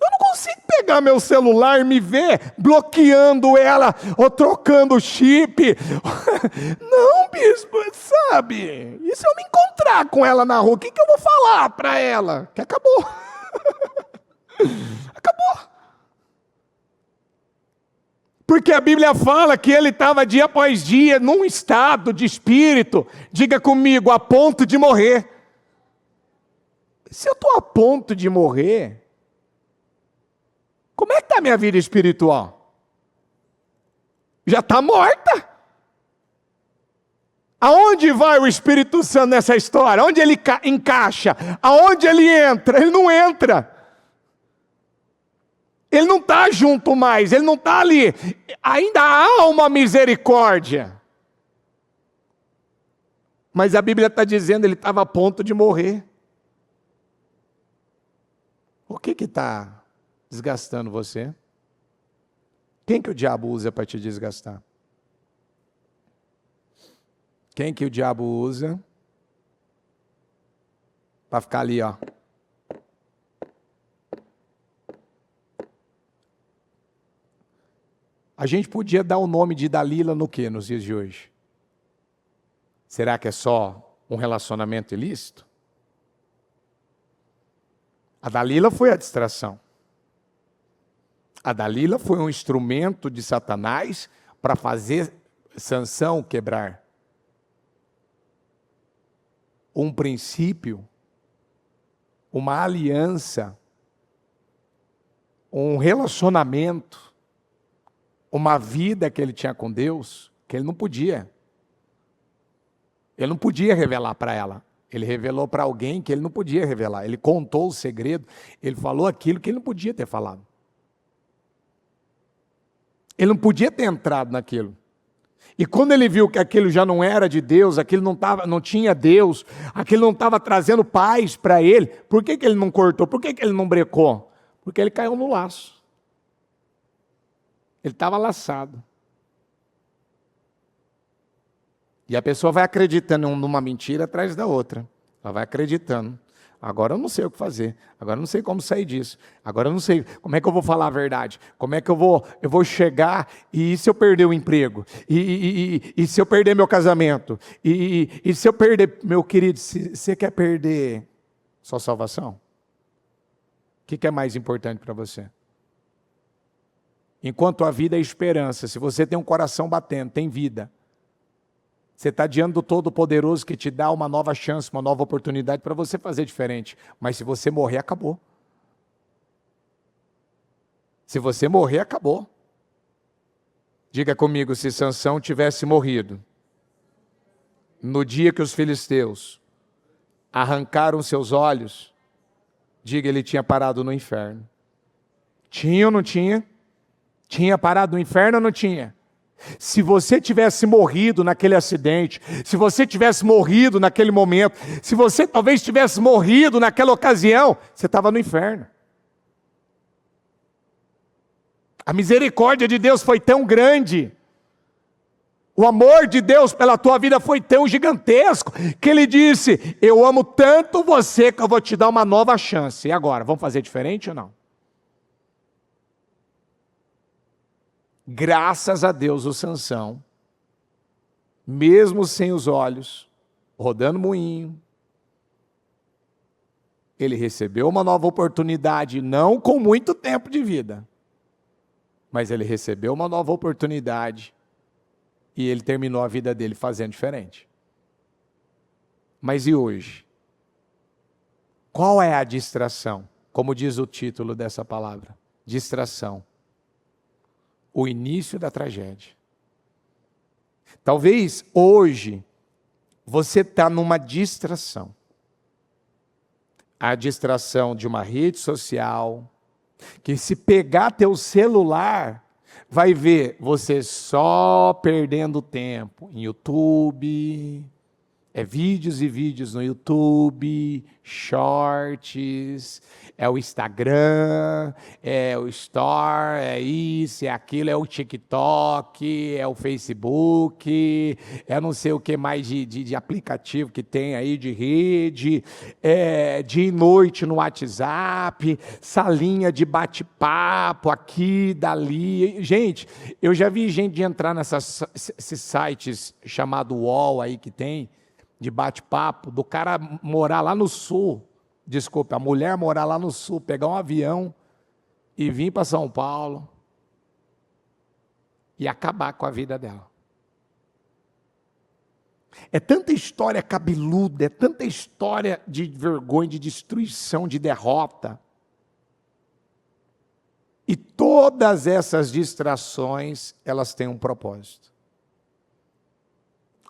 Eu não consigo pegar meu celular e me ver bloqueando ela ou trocando o chip. Não, bispo, sabe? E se eu me encontrar com ela na rua, o que eu vou falar para ela? Que acabou. Acabou. Porque a Bíblia fala que ele estava dia após dia num estado de espírito, diga comigo, a ponto de morrer. Se eu estou a ponto de morrer, como é que está a minha vida espiritual? Já está morta. Aonde vai o Espírito Santo nessa história? Onde ele encaixa? Aonde ele entra? Ele não entra. Ele não está junto mais, ele não está ali. Ainda há uma misericórdia. Mas a Bíblia está dizendo, ele estava a ponto de morrer. O que está desgastando você? Quem que o diabo usa para te desgastar? Quem que o diabo usa para ficar ali, ó? A gente podia dar o nome de Dalila no quê nos dias de hoje? Será que é só um relacionamento ilícito? A Dalila foi a distração. A Dalila foi um instrumento de Satanás para fazer Sansão quebrar um princípio, uma aliança, um relacionamento, uma vida que ele tinha com Deus, que ele não podia. Ele não podia revelar para ela. Ele revelou para alguém que ele não podia revelar. Ele contou o segredo, ele falou aquilo que ele não podia ter falado. Ele não podia ter entrado naquilo. E quando ele viu que aquilo já não era de Deus, aquilo não tinha Deus, aquilo não estava trazendo paz para ele, por que ele não cortou? Por que ele não brecou? Porque ele caiu no laço. Ele estava laçado. E a pessoa vai acreditando numa mentira atrás da outra. Ela vai acreditando. Agora eu não sei o que fazer. Agora eu não sei como sair disso. Agora eu não sei como é que eu vou falar a verdade. Como é que eu vou chegar e se eu perder o emprego? E se eu perder meu casamento? E se eu perder, meu querido, se você quer perder sua salvação? O que é mais importante para você? Enquanto a vida é esperança, se você tem um coração batendo, tem vida, você está diante do Todo-Poderoso que te dá uma nova chance, uma nova oportunidade para você fazer diferente. Mas se você morrer, acabou. Se você morrer, acabou. Diga comigo, se Sansão tivesse morrido no dia que os filisteus arrancaram seus olhos, diga, ele tinha parado no inferno. Tinha ou não tinha? Tinha parado no inferno ou não tinha? Se você tivesse morrido naquele acidente, se você tivesse morrido naquele momento, se você talvez tivesse morrido naquela ocasião, você estava no inferno. A misericórdia de Deus foi tão grande, o amor de Deus pela tua vida foi tão gigantesco, que Ele disse, eu amo tanto você que eu vou te dar uma nova chance. E agora, vamos fazer diferente ou não? Graças a Deus, o Sansão, mesmo sem os olhos, rodando moinho, ele recebeu uma nova oportunidade, não com muito tempo de vida, mas ele recebeu uma nova oportunidade e ele terminou a vida dele fazendo diferente. Mas e hoje? Qual é a distração? Como diz o título dessa palavra, distração. O início da tragédia. Talvez hoje você está numa distração. A distração de uma rede social, que se pegar teu celular, vai ver você só perdendo tempo em YouTube, vídeos e vídeos no YouTube, shorts, é o Instagram, é o Store, é isso, é aquilo, é o TikTok, é o Facebook, é não sei o que mais de aplicativo que tem aí, de rede, dia e noite no WhatsApp, salinha de bate-papo aqui, dali. Gente, eu já vi gente entrar esses sites chamado UOL aí que tem, de bate-papo, do cara morar lá no sul, desculpa, a mulher morar lá no sul, pegar um avião e vir para São Paulo e acabar com a vida dela. É tanta história cabeluda, é tanta história de vergonha, de destruição, de derrota. E todas essas distrações, elas têm um propósito.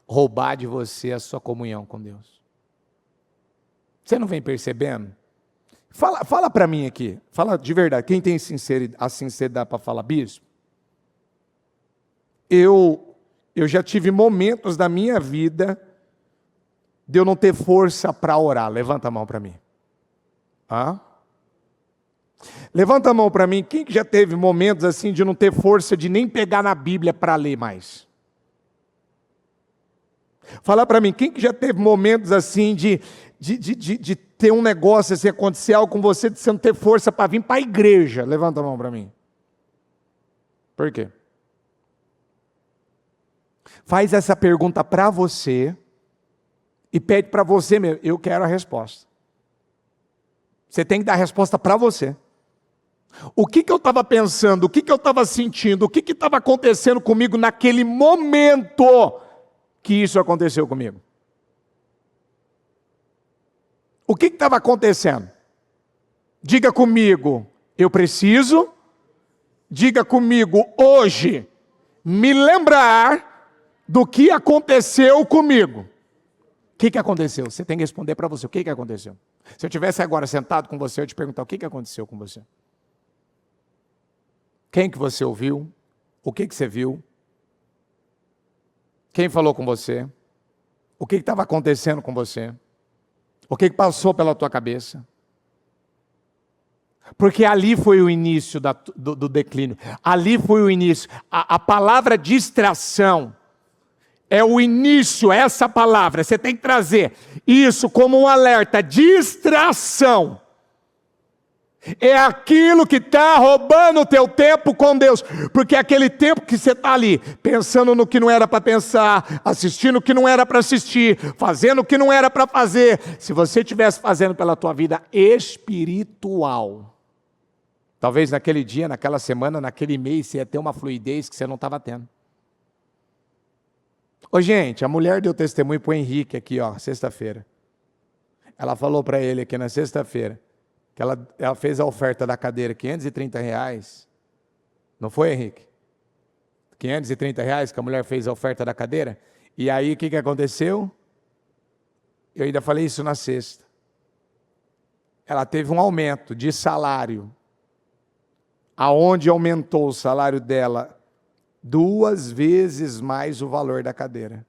Roubar de você a sua comunhão com Deus. Você não vem percebendo? Fala para mim aqui, fala de verdade, quem tem a sinceridade para falar, bispo? Eu já tive momentos da minha vida de eu não ter força para orar. Levanta a mão para mim. Levanta a mão para mim, quem que já teve momentos assim de não ter força de nem pegar na Bíblia para ler mais? Fala para mim, quem que já teve momentos assim de ter um negócio, assim, acontecer algo com você, de você não ter força para vir para a igreja? Levanta a mão para mim. Por quê? Faz essa pergunta para você e pede para você mesmo. Eu quero a resposta. Você tem que dar a resposta para você. O que eu estava pensando, o que eu estava sentindo, o que estava acontecendo comigo naquele momento que isso aconteceu comigo? O que estava acontecendo? Diga comigo, eu preciso, diga comigo, hoje, me lembrar do que aconteceu comigo. O que aconteceu? Você tem que responder para você, o que aconteceu? Se eu estivesse agora sentado com você, eu te perguntar, o que aconteceu com você? Quem que você ouviu? O que você viu? Quem falou com você? O que estava acontecendo com você? O que passou pela tua cabeça? Porque ali foi o início do declínio. Ali foi o início. A palavra distração é o início, essa palavra. Você tem que trazer isso como um alerta. Distração. É aquilo que está roubando o teu tempo com Deus, porque é aquele tempo que você está ali, pensando no que não era para pensar, assistindo o que não era para assistir, fazendo o que não era para fazer. Se você estivesse fazendo pela tua vida espiritual, talvez naquele dia, naquela semana, naquele mês, você ia ter uma fluidez que você não estava tendo. Ô gente, a mulher deu testemunho para o Henrique aqui, ó, sexta-feira. Ela falou para ele aqui na sexta-feira, que ela fez a oferta da cadeira, R$530. Não foi, Henrique? R$530 que a mulher fez a oferta da cadeira. E aí, o que aconteceu? Eu ainda falei isso na sexta. Ela teve um aumento de salário, aonde aumentou o salário dela 2 vezes mais o valor da cadeira.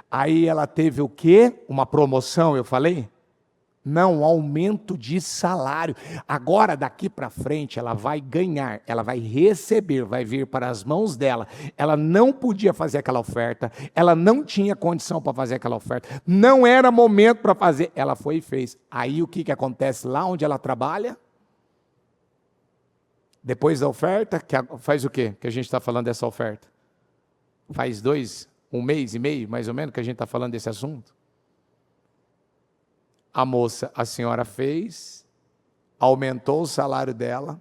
Aí ela teve o quê? Uma promoção, eu falei? Não, um aumento de salário. Agora, daqui para frente, ela vai ganhar, ela vai receber, vai vir para as mãos dela. Ela não podia fazer aquela oferta, ela não tinha condição para fazer aquela oferta, não era momento para fazer, ela foi e fez. Aí o que acontece lá onde ela trabalha? Depois da oferta, faz o quê? Que a gente está falando dessa oferta? Faz um mês e meio, mais ou menos, que a gente está falando desse assunto. A senhora fez, aumentou o salário dela.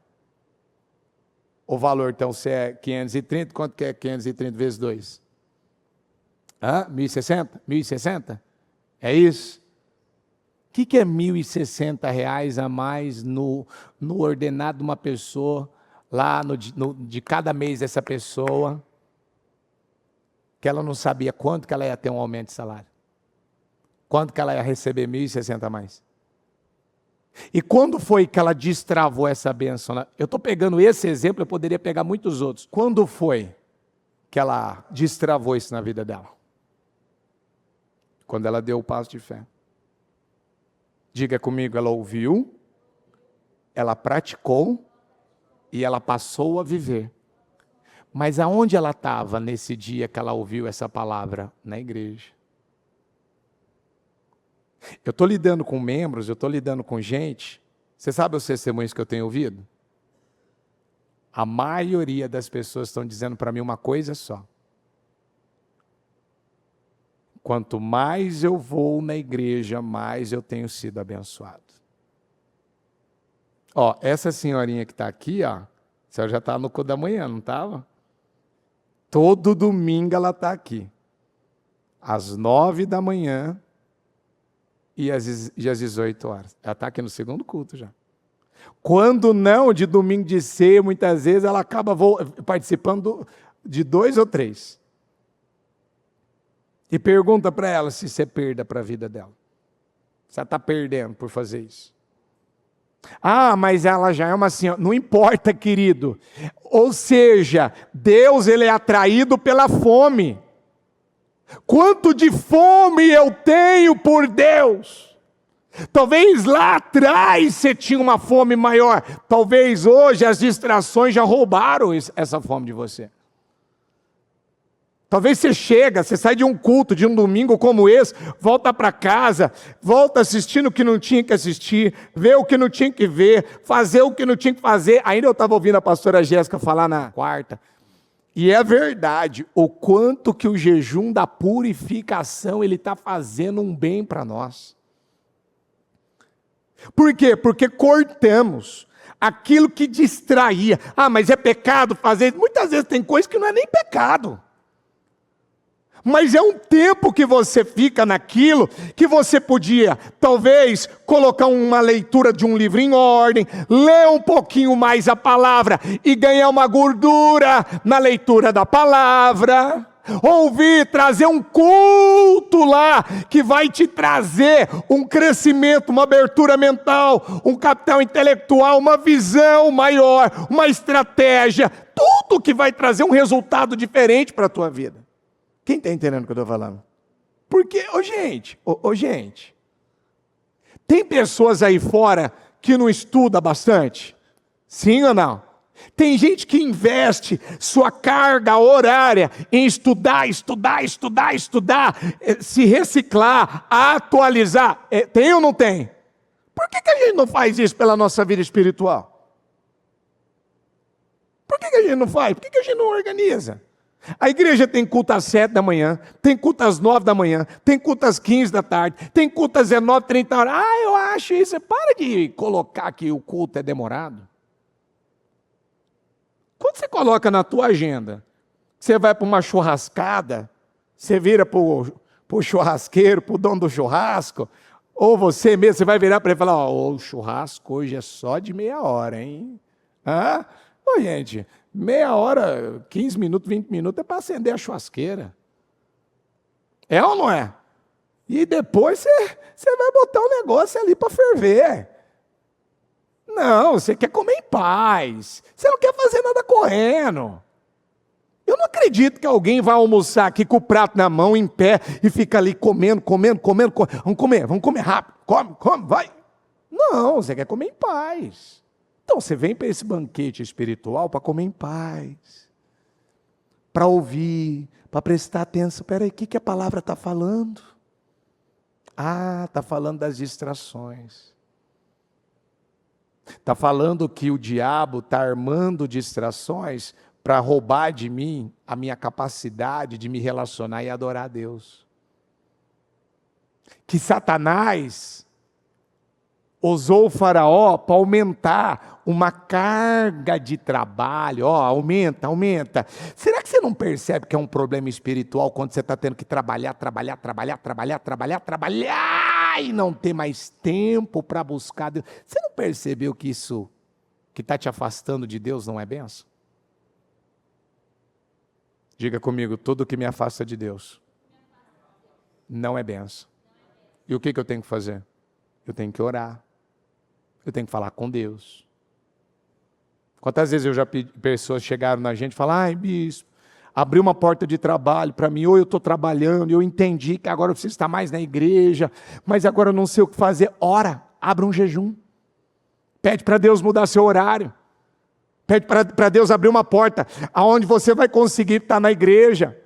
O valor, então, se é 530, quanto que é 530 vezes 2? 1.060? 1.060? É isso? O que é R$1.060 a mais no ordenado de uma pessoa, lá de cada mês dessa pessoa, que ela não sabia quanto que ela ia ter um aumento de salário? Quanto que ela ia receber 1.060 a mais? E quando foi que ela destravou essa bênção? Eu estou pegando esse exemplo, eu poderia pegar muitos outros. Quando foi que ela destravou isso na vida dela? Quando ela deu o passo de fé. Diga comigo, ela ouviu, ela praticou e ela passou a viver. Mas aonde ela estava nesse dia que ela ouviu essa palavra? Na igreja. Eu estou lidando com membros, eu estou lidando com gente. Você sabe os testemunhos que eu tenho ouvido? A maioria das pessoas estão dizendo para mim uma coisa só. Quanto mais eu vou na igreja, mais eu tenho sido abençoado. Ó, essa senhorinha que está aqui, ó, você já está no culto da manhã, não estava? Todo domingo ela está aqui. Às 9 da manhã e às 18 horas. Ela está aqui no segundo culto já. Quando não, de domingo de ceia, muitas vezes ela acaba participando de 2 ou 3. E pergunta para ela se isso é perda para a vida dela. Se ela está perdendo por fazer isso. Mas ela já é uma senhora. Não importa, querido. Ou seja, Deus ele é atraído pela fome. Quanto de fome eu tenho por Deus? Talvez lá atrás você tinha uma fome maior. Talvez hoje as distrações já roubaram essa fome de você. Talvez você sai de um culto, de um domingo como esse, volta para casa, volta assistindo o que não tinha que assistir, ver o que não tinha que ver, fazer o que não tinha que fazer. Ainda eu estava ouvindo a pastora Jéssica falar na quarta, e é verdade, o quanto que o jejum da purificação, ele está fazendo um bem para nós. Por quê? Porque cortamos aquilo que distraía. Mas é pecado fazer isso? Muitas vezes tem coisa que não é nem pecado. Mas é um tempo que você fica naquilo que você podia, talvez, colocar uma leitura de um livro em ordem, ler um pouquinho mais a palavra e ganhar uma gordura na leitura da palavra. Ouvir, trazer um culto lá, que vai te trazer um crescimento, uma abertura mental, um capital intelectual, uma visão maior, uma estratégia, tudo que vai trazer um resultado diferente para a tua vida. Quem está entendendo o que eu estou falando? Porque, gente, tem pessoas aí fora que não estuda bastante? Sim ou não? Tem gente que investe sua carga horária em estudar, se reciclar, atualizar. Tem ou não tem? Por que a gente não faz isso pela nossa vida espiritual? Por que a gente não faz? Por que a gente não organiza? A igreja tem culto às 7 da manhã, tem culto às 9 da manhã, tem culto às 15 da tarde, tem culto às 19, 30 horas. Eu acho isso. Para de colocar que o culto é demorado. Quando você coloca na tua agenda, você vai para uma churrascada, você vira para o churrasqueiro, para o dono do churrasco, ou você mesmo, você vai virar para ele e falar, o churrasco hoje é só de meia hora, hein? Gente, meia hora, 15 minutos, 20 minutos é para acender a churrasqueira. É ou não é? E depois você vai botar um negócio ali para ferver. Não, você quer comer em paz. Você não quer fazer nada correndo. Eu não acredito que alguém vai almoçar aqui com o prato na mão, em pé, e fica ali comendo. Vamos comer rápido. Come, vai. Não, você quer comer em paz. Então você vem para esse banquete espiritual para comer em paz. Para ouvir, para prestar atenção. Espera aí, o que a palavra está falando? Está falando das distrações. Está falando que o diabo está armando distrações para roubar de mim a minha capacidade de me relacionar e adorar a Deus. Que Satanás usou o faraó para aumentar uma carga de trabalho. Aumenta. Será que você não percebe que é um problema espiritual quando você está tendo que trabalhar e não ter mais tempo para buscar Deus? Você não percebeu que isso que está te afastando de Deus não é bênção? Diga comigo, tudo que me afasta de Deus não é bênção. E o que eu tenho que fazer? Eu tenho que orar. Eu tenho que falar com Deus. Quantas vezes eu já pedi, pessoas chegaram na gente e falaram: ai, bispo, abriu uma porta de trabalho para mim, ou eu estou trabalhando, eu entendi que agora eu preciso estar mais na igreja, mas agora eu não sei o que fazer. Ora, abra um jejum. Pede para Deus mudar seu horário. Pede para Deus abrir uma porta aonde você vai conseguir estar na igreja.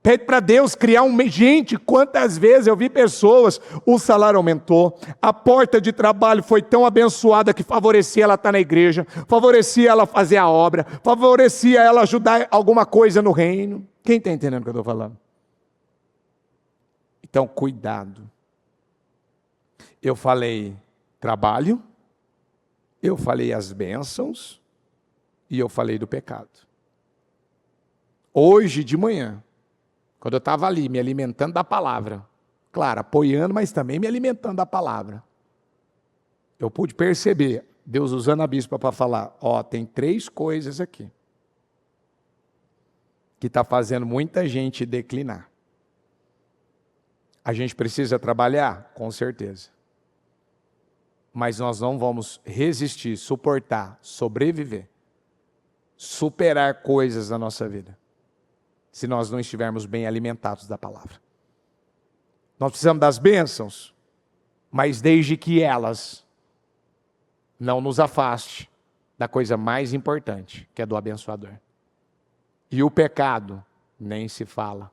Pede para Deus criar Gente, quantas vezes eu vi pessoas, o salário aumentou, a porta de trabalho foi tão abençoada que favorecia ela estar na igreja, favorecia ela fazer a obra, favorecia ela ajudar alguma coisa no reino. Quem está entendendo o que eu estou falando? Então, cuidado. Eu falei trabalho, eu falei as bênçãos e eu falei do pecado. Hoje de manhã, quando eu estava ali me alimentando da palavra, claro, apoiando, mas também me alimentando da palavra, eu pude perceber, Deus usando a bispa para falar: tem 3 coisas aqui que está fazendo muita gente declinar. A gente precisa trabalhar? Com certeza. Mas nós não vamos resistir, suportar, sobreviver, superar coisas na nossa vida, se nós não estivermos bem alimentados da palavra. Nós precisamos das bênçãos, mas desde que elas não nos afaste da coisa mais importante, que é do abençoador. E o pecado, nem se fala.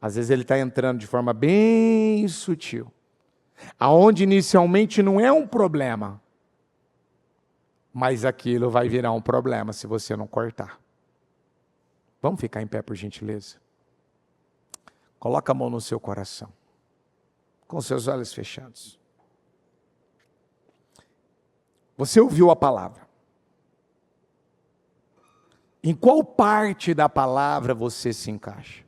Às vezes ele está entrando de forma bem sutil, aonde inicialmente não é um problema, mas aquilo vai virar um problema se você não cortar. Vamos ficar em pé, por gentileza? Coloca a mão no seu coração, com seus olhos fechados. Você ouviu a palavra. Em qual parte da palavra você se encaixa?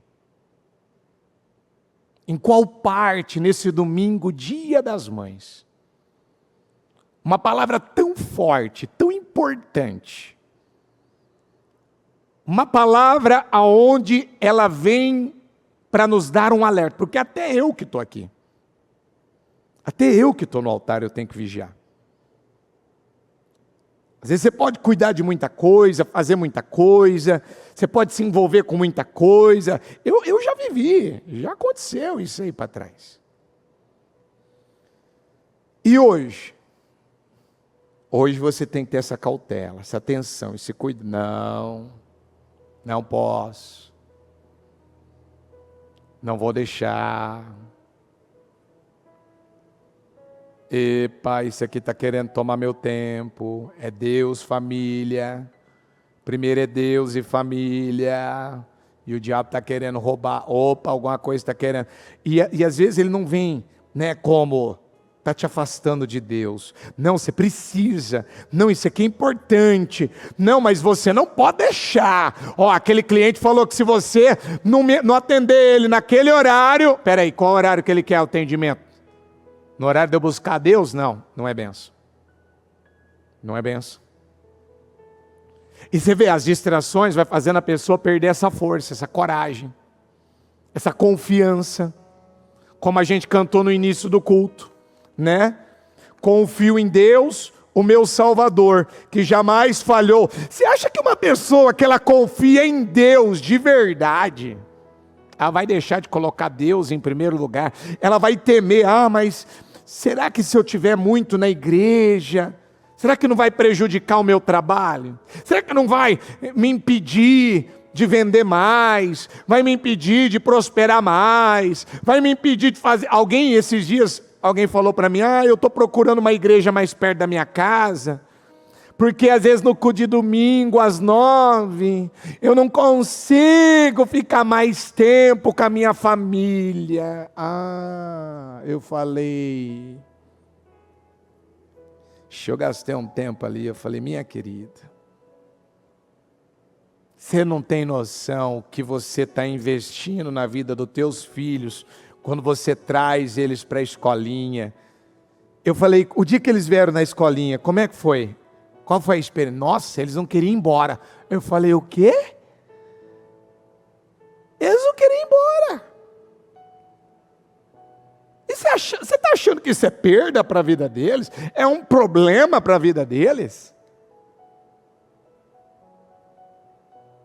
Em qual parte, nesse domingo, Dia das Mães? Uma palavra tão forte, tão importante. Uma palavra aonde ela vem para nos dar um alerta. Porque até eu que estou aqui, até eu que estou no altar, eu tenho que vigiar. Às vezes você pode cuidar de muita coisa, fazer muita coisa, você pode se envolver com muita coisa. Eu já vivi, já aconteceu isso aí para trás. E hoje você tem que ter essa cautela, essa atenção, esse cuidado. Não posso, não vou deixar. Epa, isso aqui está querendo tomar meu tempo. É Deus, família. Primeiro é Deus e família. E o diabo está querendo roubar. Opa, alguma coisa está querendo. E às vezes ele não vem, como está te afastando de Deus. Não, você precisa. Não, isso aqui é importante. Não, mas você não pode deixar. Aquele cliente falou que se você não atender ele naquele horário... Peraí, qual horário que ele quer o atendimento? No horário de eu buscar a Deus? Não, não é benção. Não é benção. E você vê, as distrações vai fazendo a pessoa perder essa força, essa coragem, essa confiança. Como a gente cantou no início do culto, Confio em Deus, o meu Salvador, que jamais falhou. Você acha que uma pessoa que ela confia em Deus de verdade, ela vai deixar de colocar Deus em primeiro lugar? Ela vai temer: mas será que se eu tiver muito na igreja, será que não vai prejudicar o meu trabalho? Será que não vai me impedir de vender mais, vai me impedir de prosperar mais, vai me impedir de fazer... Esses dias, alguém falou para mim, eu estou procurando uma igreja mais perto da minha casa, porque às vezes no culto de domingo, às 9, eu não consigo ficar mais tempo com a minha família. Eu falei... Eu gastei um tempo ali, eu falei, minha querida, você não tem noção que você está investindo na vida dos teus filhos, quando você traz eles para a escolinha. Eu falei, o dia que eles vieram na escolinha, como é que foi? Qual foi a experiência? Nossa, eles não queriam ir embora. Eu falei, o quê? Eles não queriam ir embora. E você está achando que isso é perda para a vida deles? É um problema para a vida deles?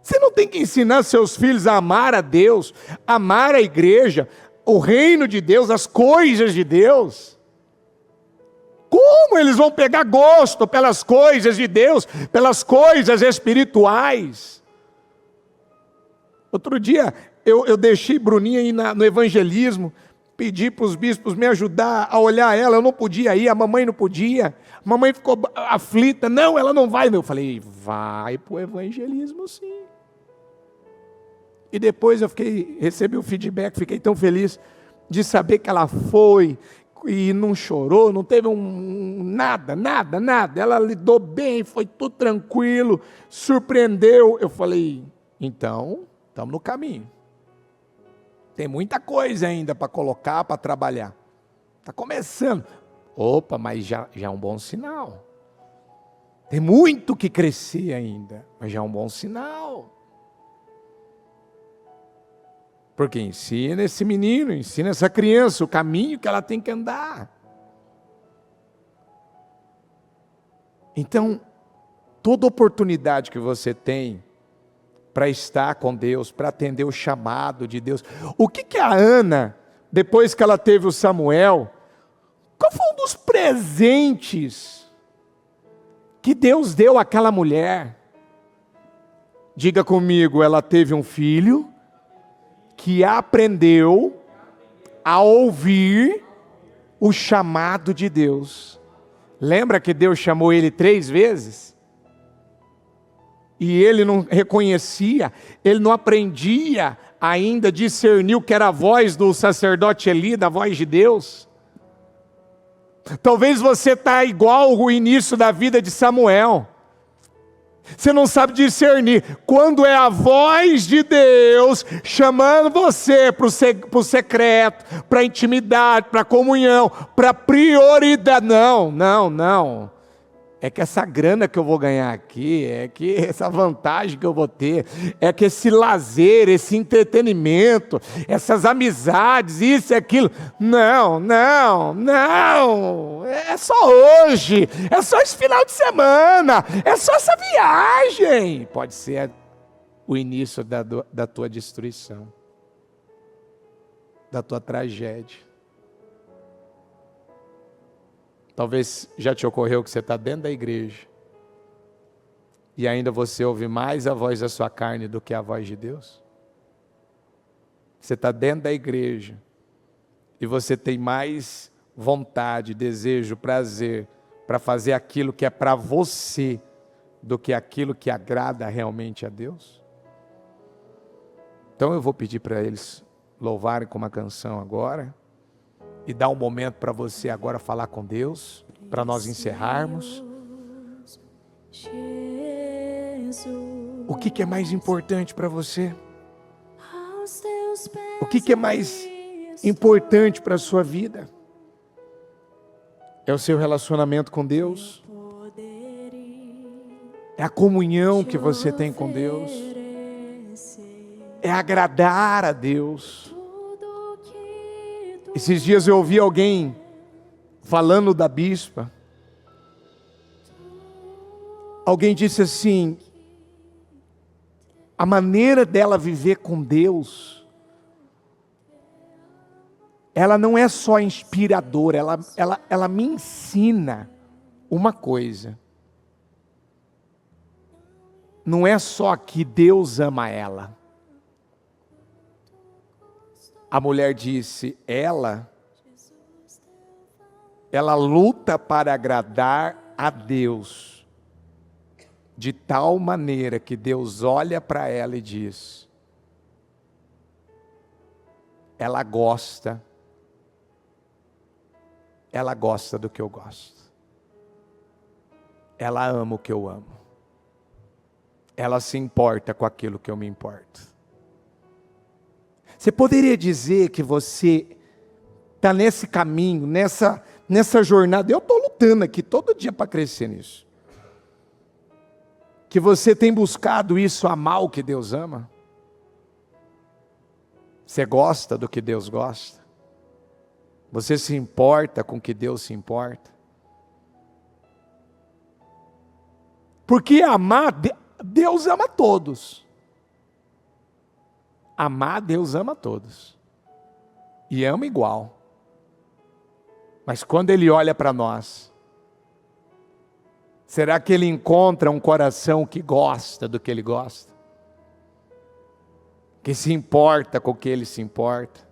Você não tem que ensinar seus filhos a amar a Deus, amar a igreja, o reino de Deus, as coisas de Deus? Como eles vão pegar gosto pelas coisas de Deus, pelas coisas espirituais? Outro dia, eu deixei Bruninha ir no evangelismo, pedi para os bispos me ajudar a olhar ela, eu não podia ir, a mamãe não podia, a mamãe ficou aflita, não, ela não vai. Eu falei, vai para o evangelismo sim. E depois recebi o feedback, fiquei tão feliz de saber que ela foi e não chorou, não teve nada. Ela lidou bem, foi tudo tranquilo, surpreendeu. Eu falei, então, estamos no caminho. Tem muita coisa ainda para colocar, para trabalhar. Está começando. Opa, mas já é um bom sinal. Tem muito que crescer ainda, mas já é um bom sinal. Porque ensina esse menino, ensina essa criança o caminho que ela tem que andar. Então, toda oportunidade que você tem para estar com Deus, para atender o chamado de Deus. O que a Ana, depois que ela teve o Samuel, qual foi um dos presentes que Deus deu àquela mulher? Diga comigo, ela teve um filho que aprendeu a ouvir o chamado de Deus. Lembra que Deus chamou ele 3 vezes? E ele não reconhecia, ele não aprendia ainda a discernir o que era a voz do sacerdote Eli, da voz de Deus. Talvez você está igual o início da vida de Samuel. Você não sabe discernir quando é a voz de Deus chamando você para o secreto, para a intimidade, para a comunhão, para a prioridade. Não. É que essa grana que eu vou ganhar aqui, é que essa vantagem que eu vou ter, é que esse lazer, esse entretenimento, essas amizades, isso e aquilo. Não. É só hoje, é só esse final de semana, é só essa viagem. Pode ser o início da tua destruição, da tua tragédia. Talvez já te ocorreu que você está dentro da igreja e ainda você ouve mais a voz da sua carne do que a voz de Deus. Você está dentro da igreja e você tem mais vontade, desejo, prazer para fazer aquilo que é para você do que aquilo que agrada realmente a Deus. Então eu vou pedir para eles louvarem com uma canção agora. E dar um momento para você agora falar com Deus, para nós encerrarmos. O que é mais importante para você? O que é mais importante para a sua vida? É o seu relacionamento com Deus? É a comunhão que você tem com Deus? É agradar a Deus? Esses dias eu ouvi alguém falando da bispa. Alguém disse assim, a maneira dela viver com Deus, ela não é só inspiradora, ela me ensina uma coisa. não é só que Deus ama ela. A mulher disse, ela luta para agradar a Deus, de tal maneira que Deus olha para ela e diz, ela gosta do que eu gosto, ela ama o que eu amo, ela se importa com aquilo que eu me importo. Você poderia dizer que você está nesse caminho, nessa jornada, eu estou lutando aqui todo dia para crescer nisso, que você tem buscado isso, amar o que Deus ama? Você gosta do que Deus gosta? Você se importa com o que Deus se importa? Porque amar, Deus ama todos. Amar, Deus ama todos. E ama igual. Mas quando Ele olha para nós, será que Ele encontra um coração que gosta do que Ele gosta? Que se importa com o que Ele se importa?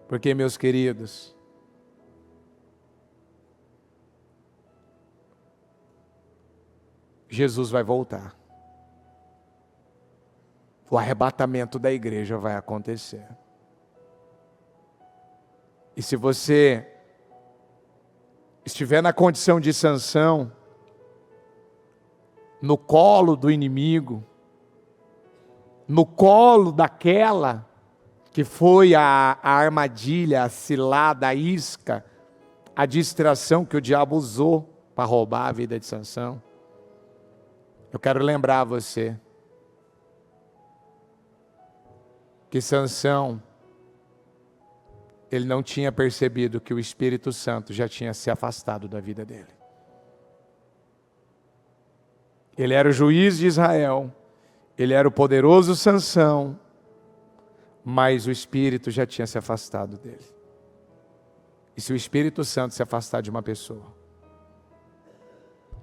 Porque, meus queridos, Jesus vai voltar. O arrebatamento da igreja vai acontecer. E se você estiver na condição de Sansão, no colo do inimigo, no colo daquela que foi a armadilha, a cilada, a isca, a distração que o diabo usou para roubar a vida de Sansão, eu quero lembrar você que Sansão, ele não tinha percebido que o Espírito Santo já tinha se afastado da vida dele. Ele era o juiz de Israel, ele era o poderoso Sansão, mas o Espírito já tinha se afastado dele. E se o Espírito Santo se afastar de uma pessoa,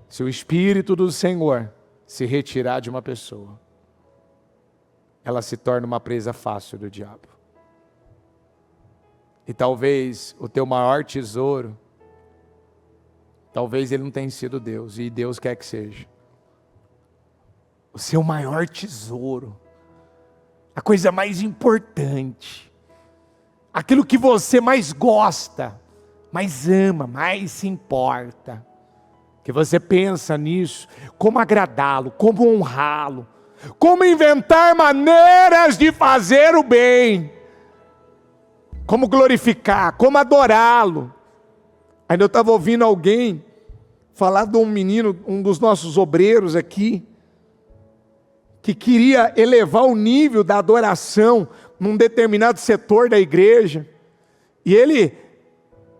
se o Espírito do Senhor se retirar de uma pessoa, ela se torna uma presa fácil do diabo. E talvez o teu maior tesouro, talvez ele não tenha sido Deus, e Deus quer que seja. O seu maior tesouro, a coisa mais importante, aquilo que você mais gosta, mais ama, mais se importa, que você pensa nisso, como agradá-lo, como honrá-lo, como inventar maneiras de fazer o bem, como glorificar, como adorá-lo. Ainda eu estava ouvindo alguém falar de um menino, um dos nossos obreiros aqui, que queria elevar o nível da adoração num determinado setor da igreja, e ele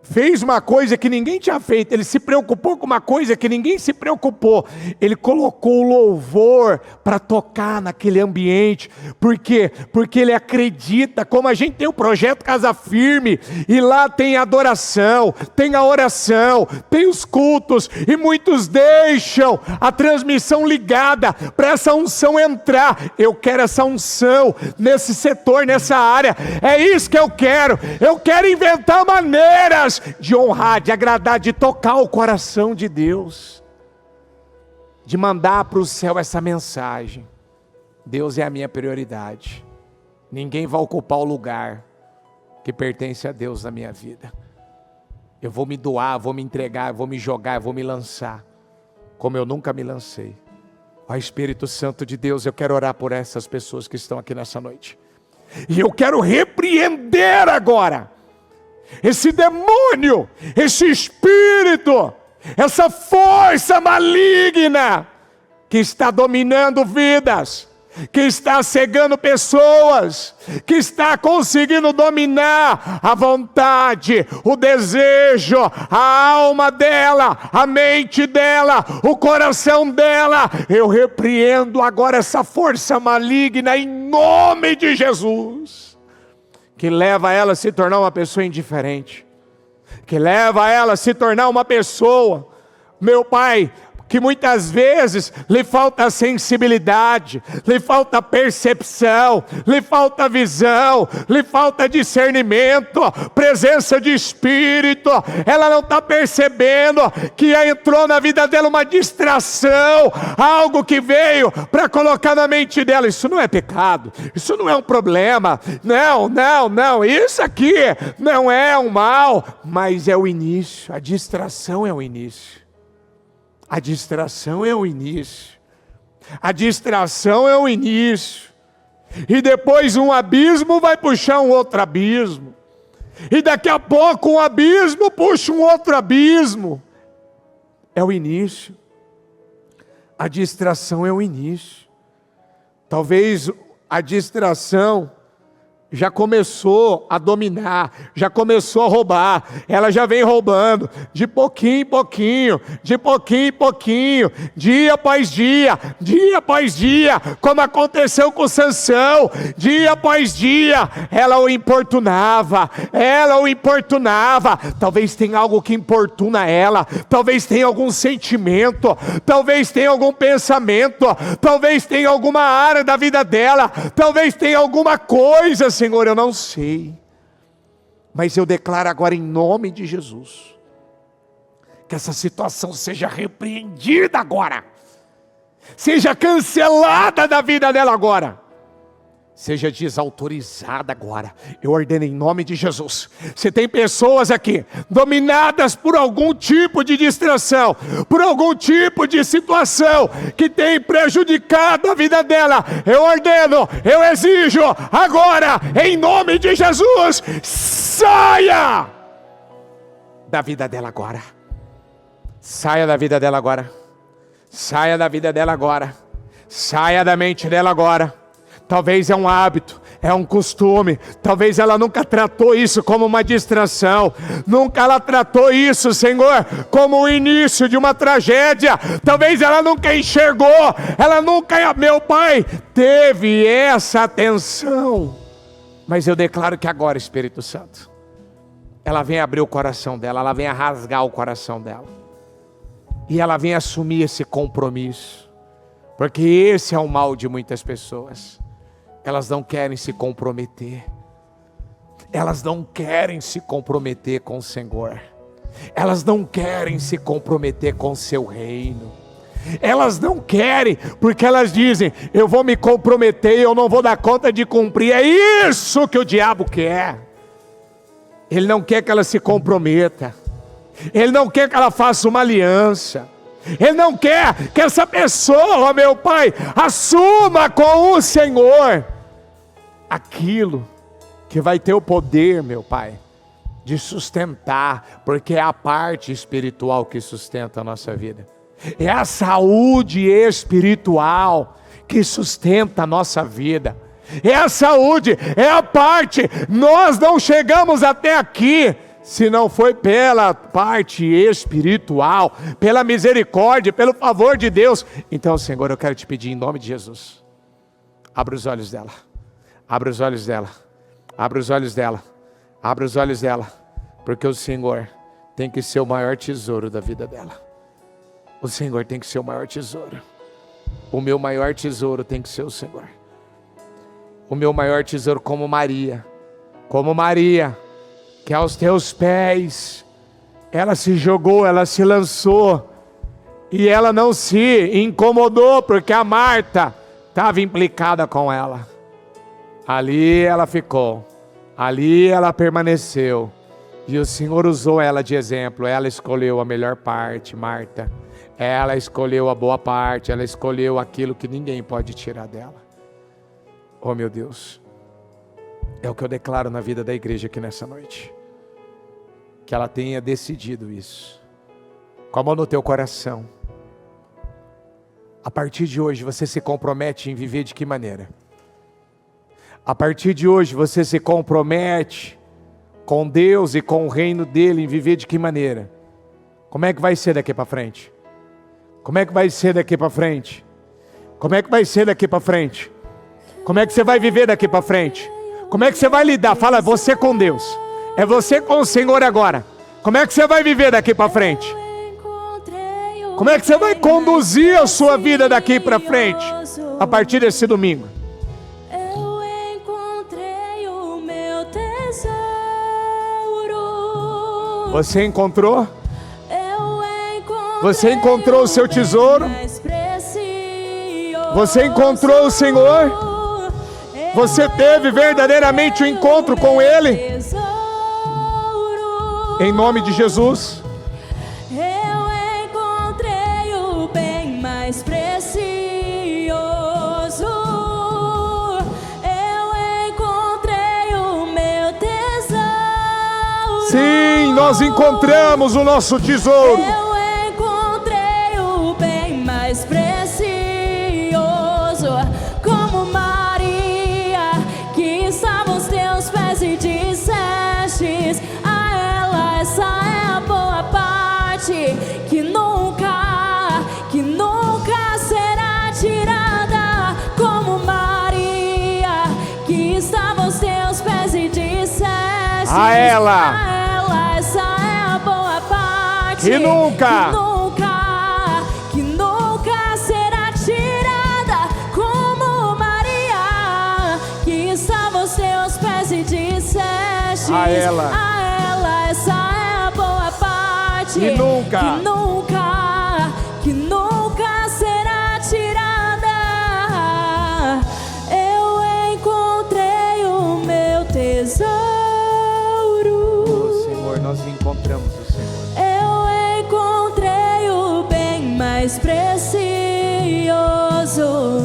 fez uma coisa que ninguém tinha feito, ele se preocupou com uma coisa que ninguém se preocupou, ele colocou o louvor para tocar naquele ambiente. Por quê? Porque ele acredita, como a gente tem o projeto Casa Firme, e lá tem a adoração, tem a oração, tem os cultos, e muitos deixam a transmissão ligada para essa unção entrar. Eu quero essa unção nesse setor, nessa área, é isso que eu quero inventar maneiras de honrar, de agradar, de tocar o coração de Deus, de mandar para o céu essa mensagem: Deus é a minha prioridade, ninguém vai ocupar o lugar que pertence a Deus na minha vida. Eu vou me doar, vou me entregar, vou me jogar, vou me lançar, como eu nunca me lancei. Ó Espírito Santo de Deus, eu quero orar por essas pessoas que estão aqui nessa noite, e eu quero repreender agora esse demônio, esse espírito, essa força maligna que está dominando vidas, que está cegando pessoas, que está conseguindo dominar a vontade, o desejo, a alma dela, a mente dela, o coração dela. Eu repreendo agora essa força maligna em nome de Jesus, que leva ela a se tornar uma pessoa indiferente, que leva ela a se tornar uma pessoa, meu Pai, que muitas vezes lhe falta sensibilidade, lhe falta percepção, lhe falta visão, lhe falta discernimento, presença de Espírito. Ela não está percebendo que entrou na vida dela uma distração, algo que veio para colocar na mente dela. Isso não é pecado, isso não é um problema, não, isso aqui não é um mal, mas é o início. A distração é o início. A distração é o início. A distração é o início. E depois um abismo vai puxar um outro abismo. E daqui a pouco um abismo puxa um outro abismo. É o início. A distração é o início. Talvez a distração já começou a dominar, já começou a roubar, ela já vem roubando, de pouquinho em pouquinho, de pouquinho em pouquinho, dia após dia, como aconteceu com Sansão, dia após dia, ela o importunava, talvez tenha algo que importuna ela, talvez tenha algum sentimento, talvez tenha algum pensamento, talvez tenha alguma área da vida dela, talvez tenha alguma coisa, Senhor, eu não sei, mas eu declaro agora em nome de Jesus, que essa situação seja repreendida agora, seja cancelada da vida dela agora, seja desautorizada agora. Eu ordeno em nome de Jesus. Se tem pessoas aqui dominadas por algum tipo de distração, por algum tipo de situação que tem prejudicado a vida dela, eu ordeno, eu exijo agora em nome de Jesus, saia da vida dela agora. Saia da vida dela agora. Saia da vida dela agora. Saia da mente dela agora. Talvez é um hábito, é um costume, talvez ela nunca tratou isso como uma distração, nunca ela tratou isso, Senhor, como o início de uma tragédia, talvez ela nunca enxergou, ela nunca, meu Pai, teve essa atenção, mas eu declaro que agora, Espírito Santo, ela vem abrir o coração dela, ela vem rasgar o coração dela, e ela vem assumir esse compromisso, porque esse é o mal de muitas pessoas. Elas não querem se comprometer. Elas não querem se comprometer com o Senhor. Elas não querem se comprometer com o seu reino. Elas não querem, porque elas dizem, eu vou me comprometer e eu não vou dar conta de cumprir. É isso que o diabo quer. Ele não quer que ela se comprometa. Ele não quer que ela faça uma aliança. Ele não quer que essa pessoa, meu Pai, assuma com o Senhor aquilo que vai ter o poder, meu Pai, de sustentar, porque é a parte espiritual que sustenta a nossa vida. É a saúde espiritual que sustenta a nossa vida. É a saúde, é a parte. Nós não chegamos até aqui se não foi pela parte espiritual, pela misericórdia, pelo favor de Deus. Então, Senhor, eu quero te pedir em nome de Jesus, abra os olhos dela, abra os olhos dela, abra os olhos dela, abra os olhos dela, porque o Senhor tem que ser o maior tesouro da vida dela. O Senhor tem que ser o maior tesouro. O meu maior tesouro tem que ser o Senhor. O meu maior tesouro, como Maria, que aos teus pés, ela se jogou, ela se lançou, e ela não se incomodou, porque a Marta estava implicada com ela. Ali ela ficou, ali ela permaneceu, e o Senhor usou ela de exemplo. Ela escolheu a melhor parte, Marta. Ela escolheu a boa parte, ela escolheu aquilo que ninguém pode tirar dela. Oh, meu Deus, é o que eu declaro na vida da igreja aqui nessa noite. Que ela tenha decidido isso. Com a mão no teu coração. A partir de hoje você se compromete em viver de que maneira? A partir de hoje você se compromete com Deus e com o reino dele em viver de que maneira? Como é que vai ser daqui para frente? Como é que vai ser daqui para frente? Como é que vai ser daqui para frente? Como é que você vai viver daqui para frente? Como é que você vai lidar? Fala, você com Deus. É você com o Senhor agora. Como é que você vai viver daqui para frente? Encontrei Como é que você vai conduzir a sua vida daqui para frente, a partir desse domingo? Eu encontrei o meu tesouro. Você encontrou? Eu encontrei Você encontrou o seu tesouro? mais precioso. Você encontrou o Senhor? Você teve verdadeiramente um encontro com Ele? Tesouro. Em nome de Jesus. Eu encontrei o bem mais precioso. Eu encontrei o meu tesouro. Sim, nós encontramos o nosso tesouro. Eu encontrei o bem mais precioso. Como Maria, que estava aos teus pés e dissestes a ela: essa é a boa parte, que nunca será tirada. Como Maria, que estava aos teus pés e dissestes A ela, essa é a boa parte, que nunca será tirada. Como Maria, que estava aos teus pés e disseste a ela, essa é a boa parte, que nunca será tirada. Eu encontrei o meu tesouro. Senhor, nós encontramos o Senhor. Eu encontrei o bem mais precioso.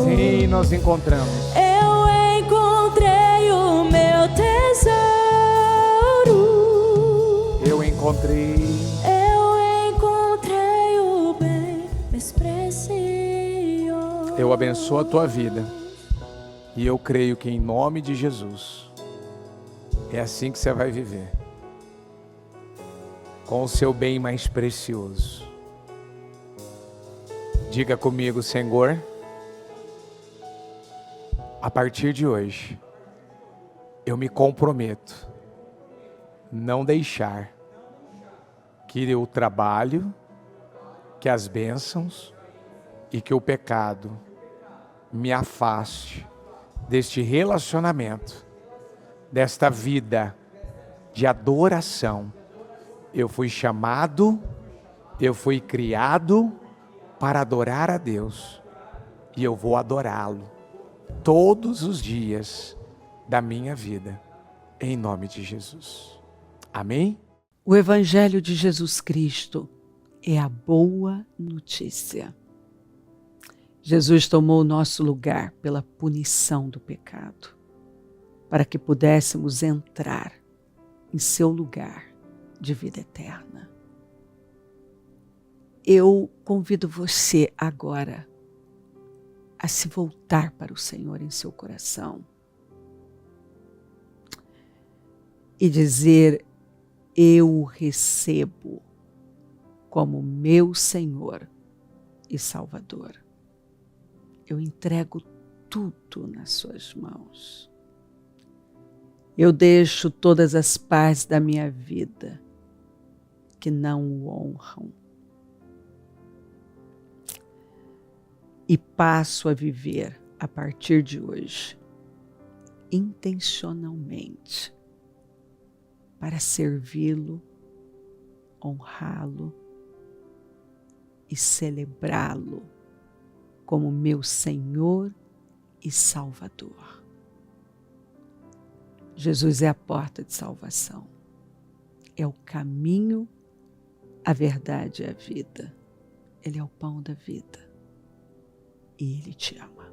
Sim, nós encontramos. Eu encontrei o meu tesouro. Eu encontrei. Eu encontrei o bem mais precioso. Eu abençoo a tua vida. E eu creio que em nome de Jesus, é assim que você vai viver. Com o seu bem mais precioso. Diga comigo: Senhor, a partir de hoje, eu me comprometo não deixar que o trabalho, que as bênçãos e que o pecado me afaste deste relacionamento, desta vida de adoração. Eu fui chamado, eu fui criado para adorar a Deus, e eu vou adorá-lo todos os dias da minha vida, em nome de Jesus. Amém? O Evangelho de Jesus Cristo é a boa notícia. Jesus tomou o nosso lugar pela punição do pecado, para que pudéssemos entrar em seu lugar de vida eterna. Eu convido você agora a se voltar para o Senhor em seu coração e dizer: eu o recebo como meu Senhor e Salvador. Eu entrego tudo nas suas mãos. Eu deixo todas as partes da minha vida que não o honram e passo a viver a partir de hoje intencionalmente para servi-lo, honrá-lo e celebrá-lo como meu Senhor e Salvador. Jesus é a porta de salvação, é o caminho, a verdade e a vida. Ele é o pão da vida e Ele te ama.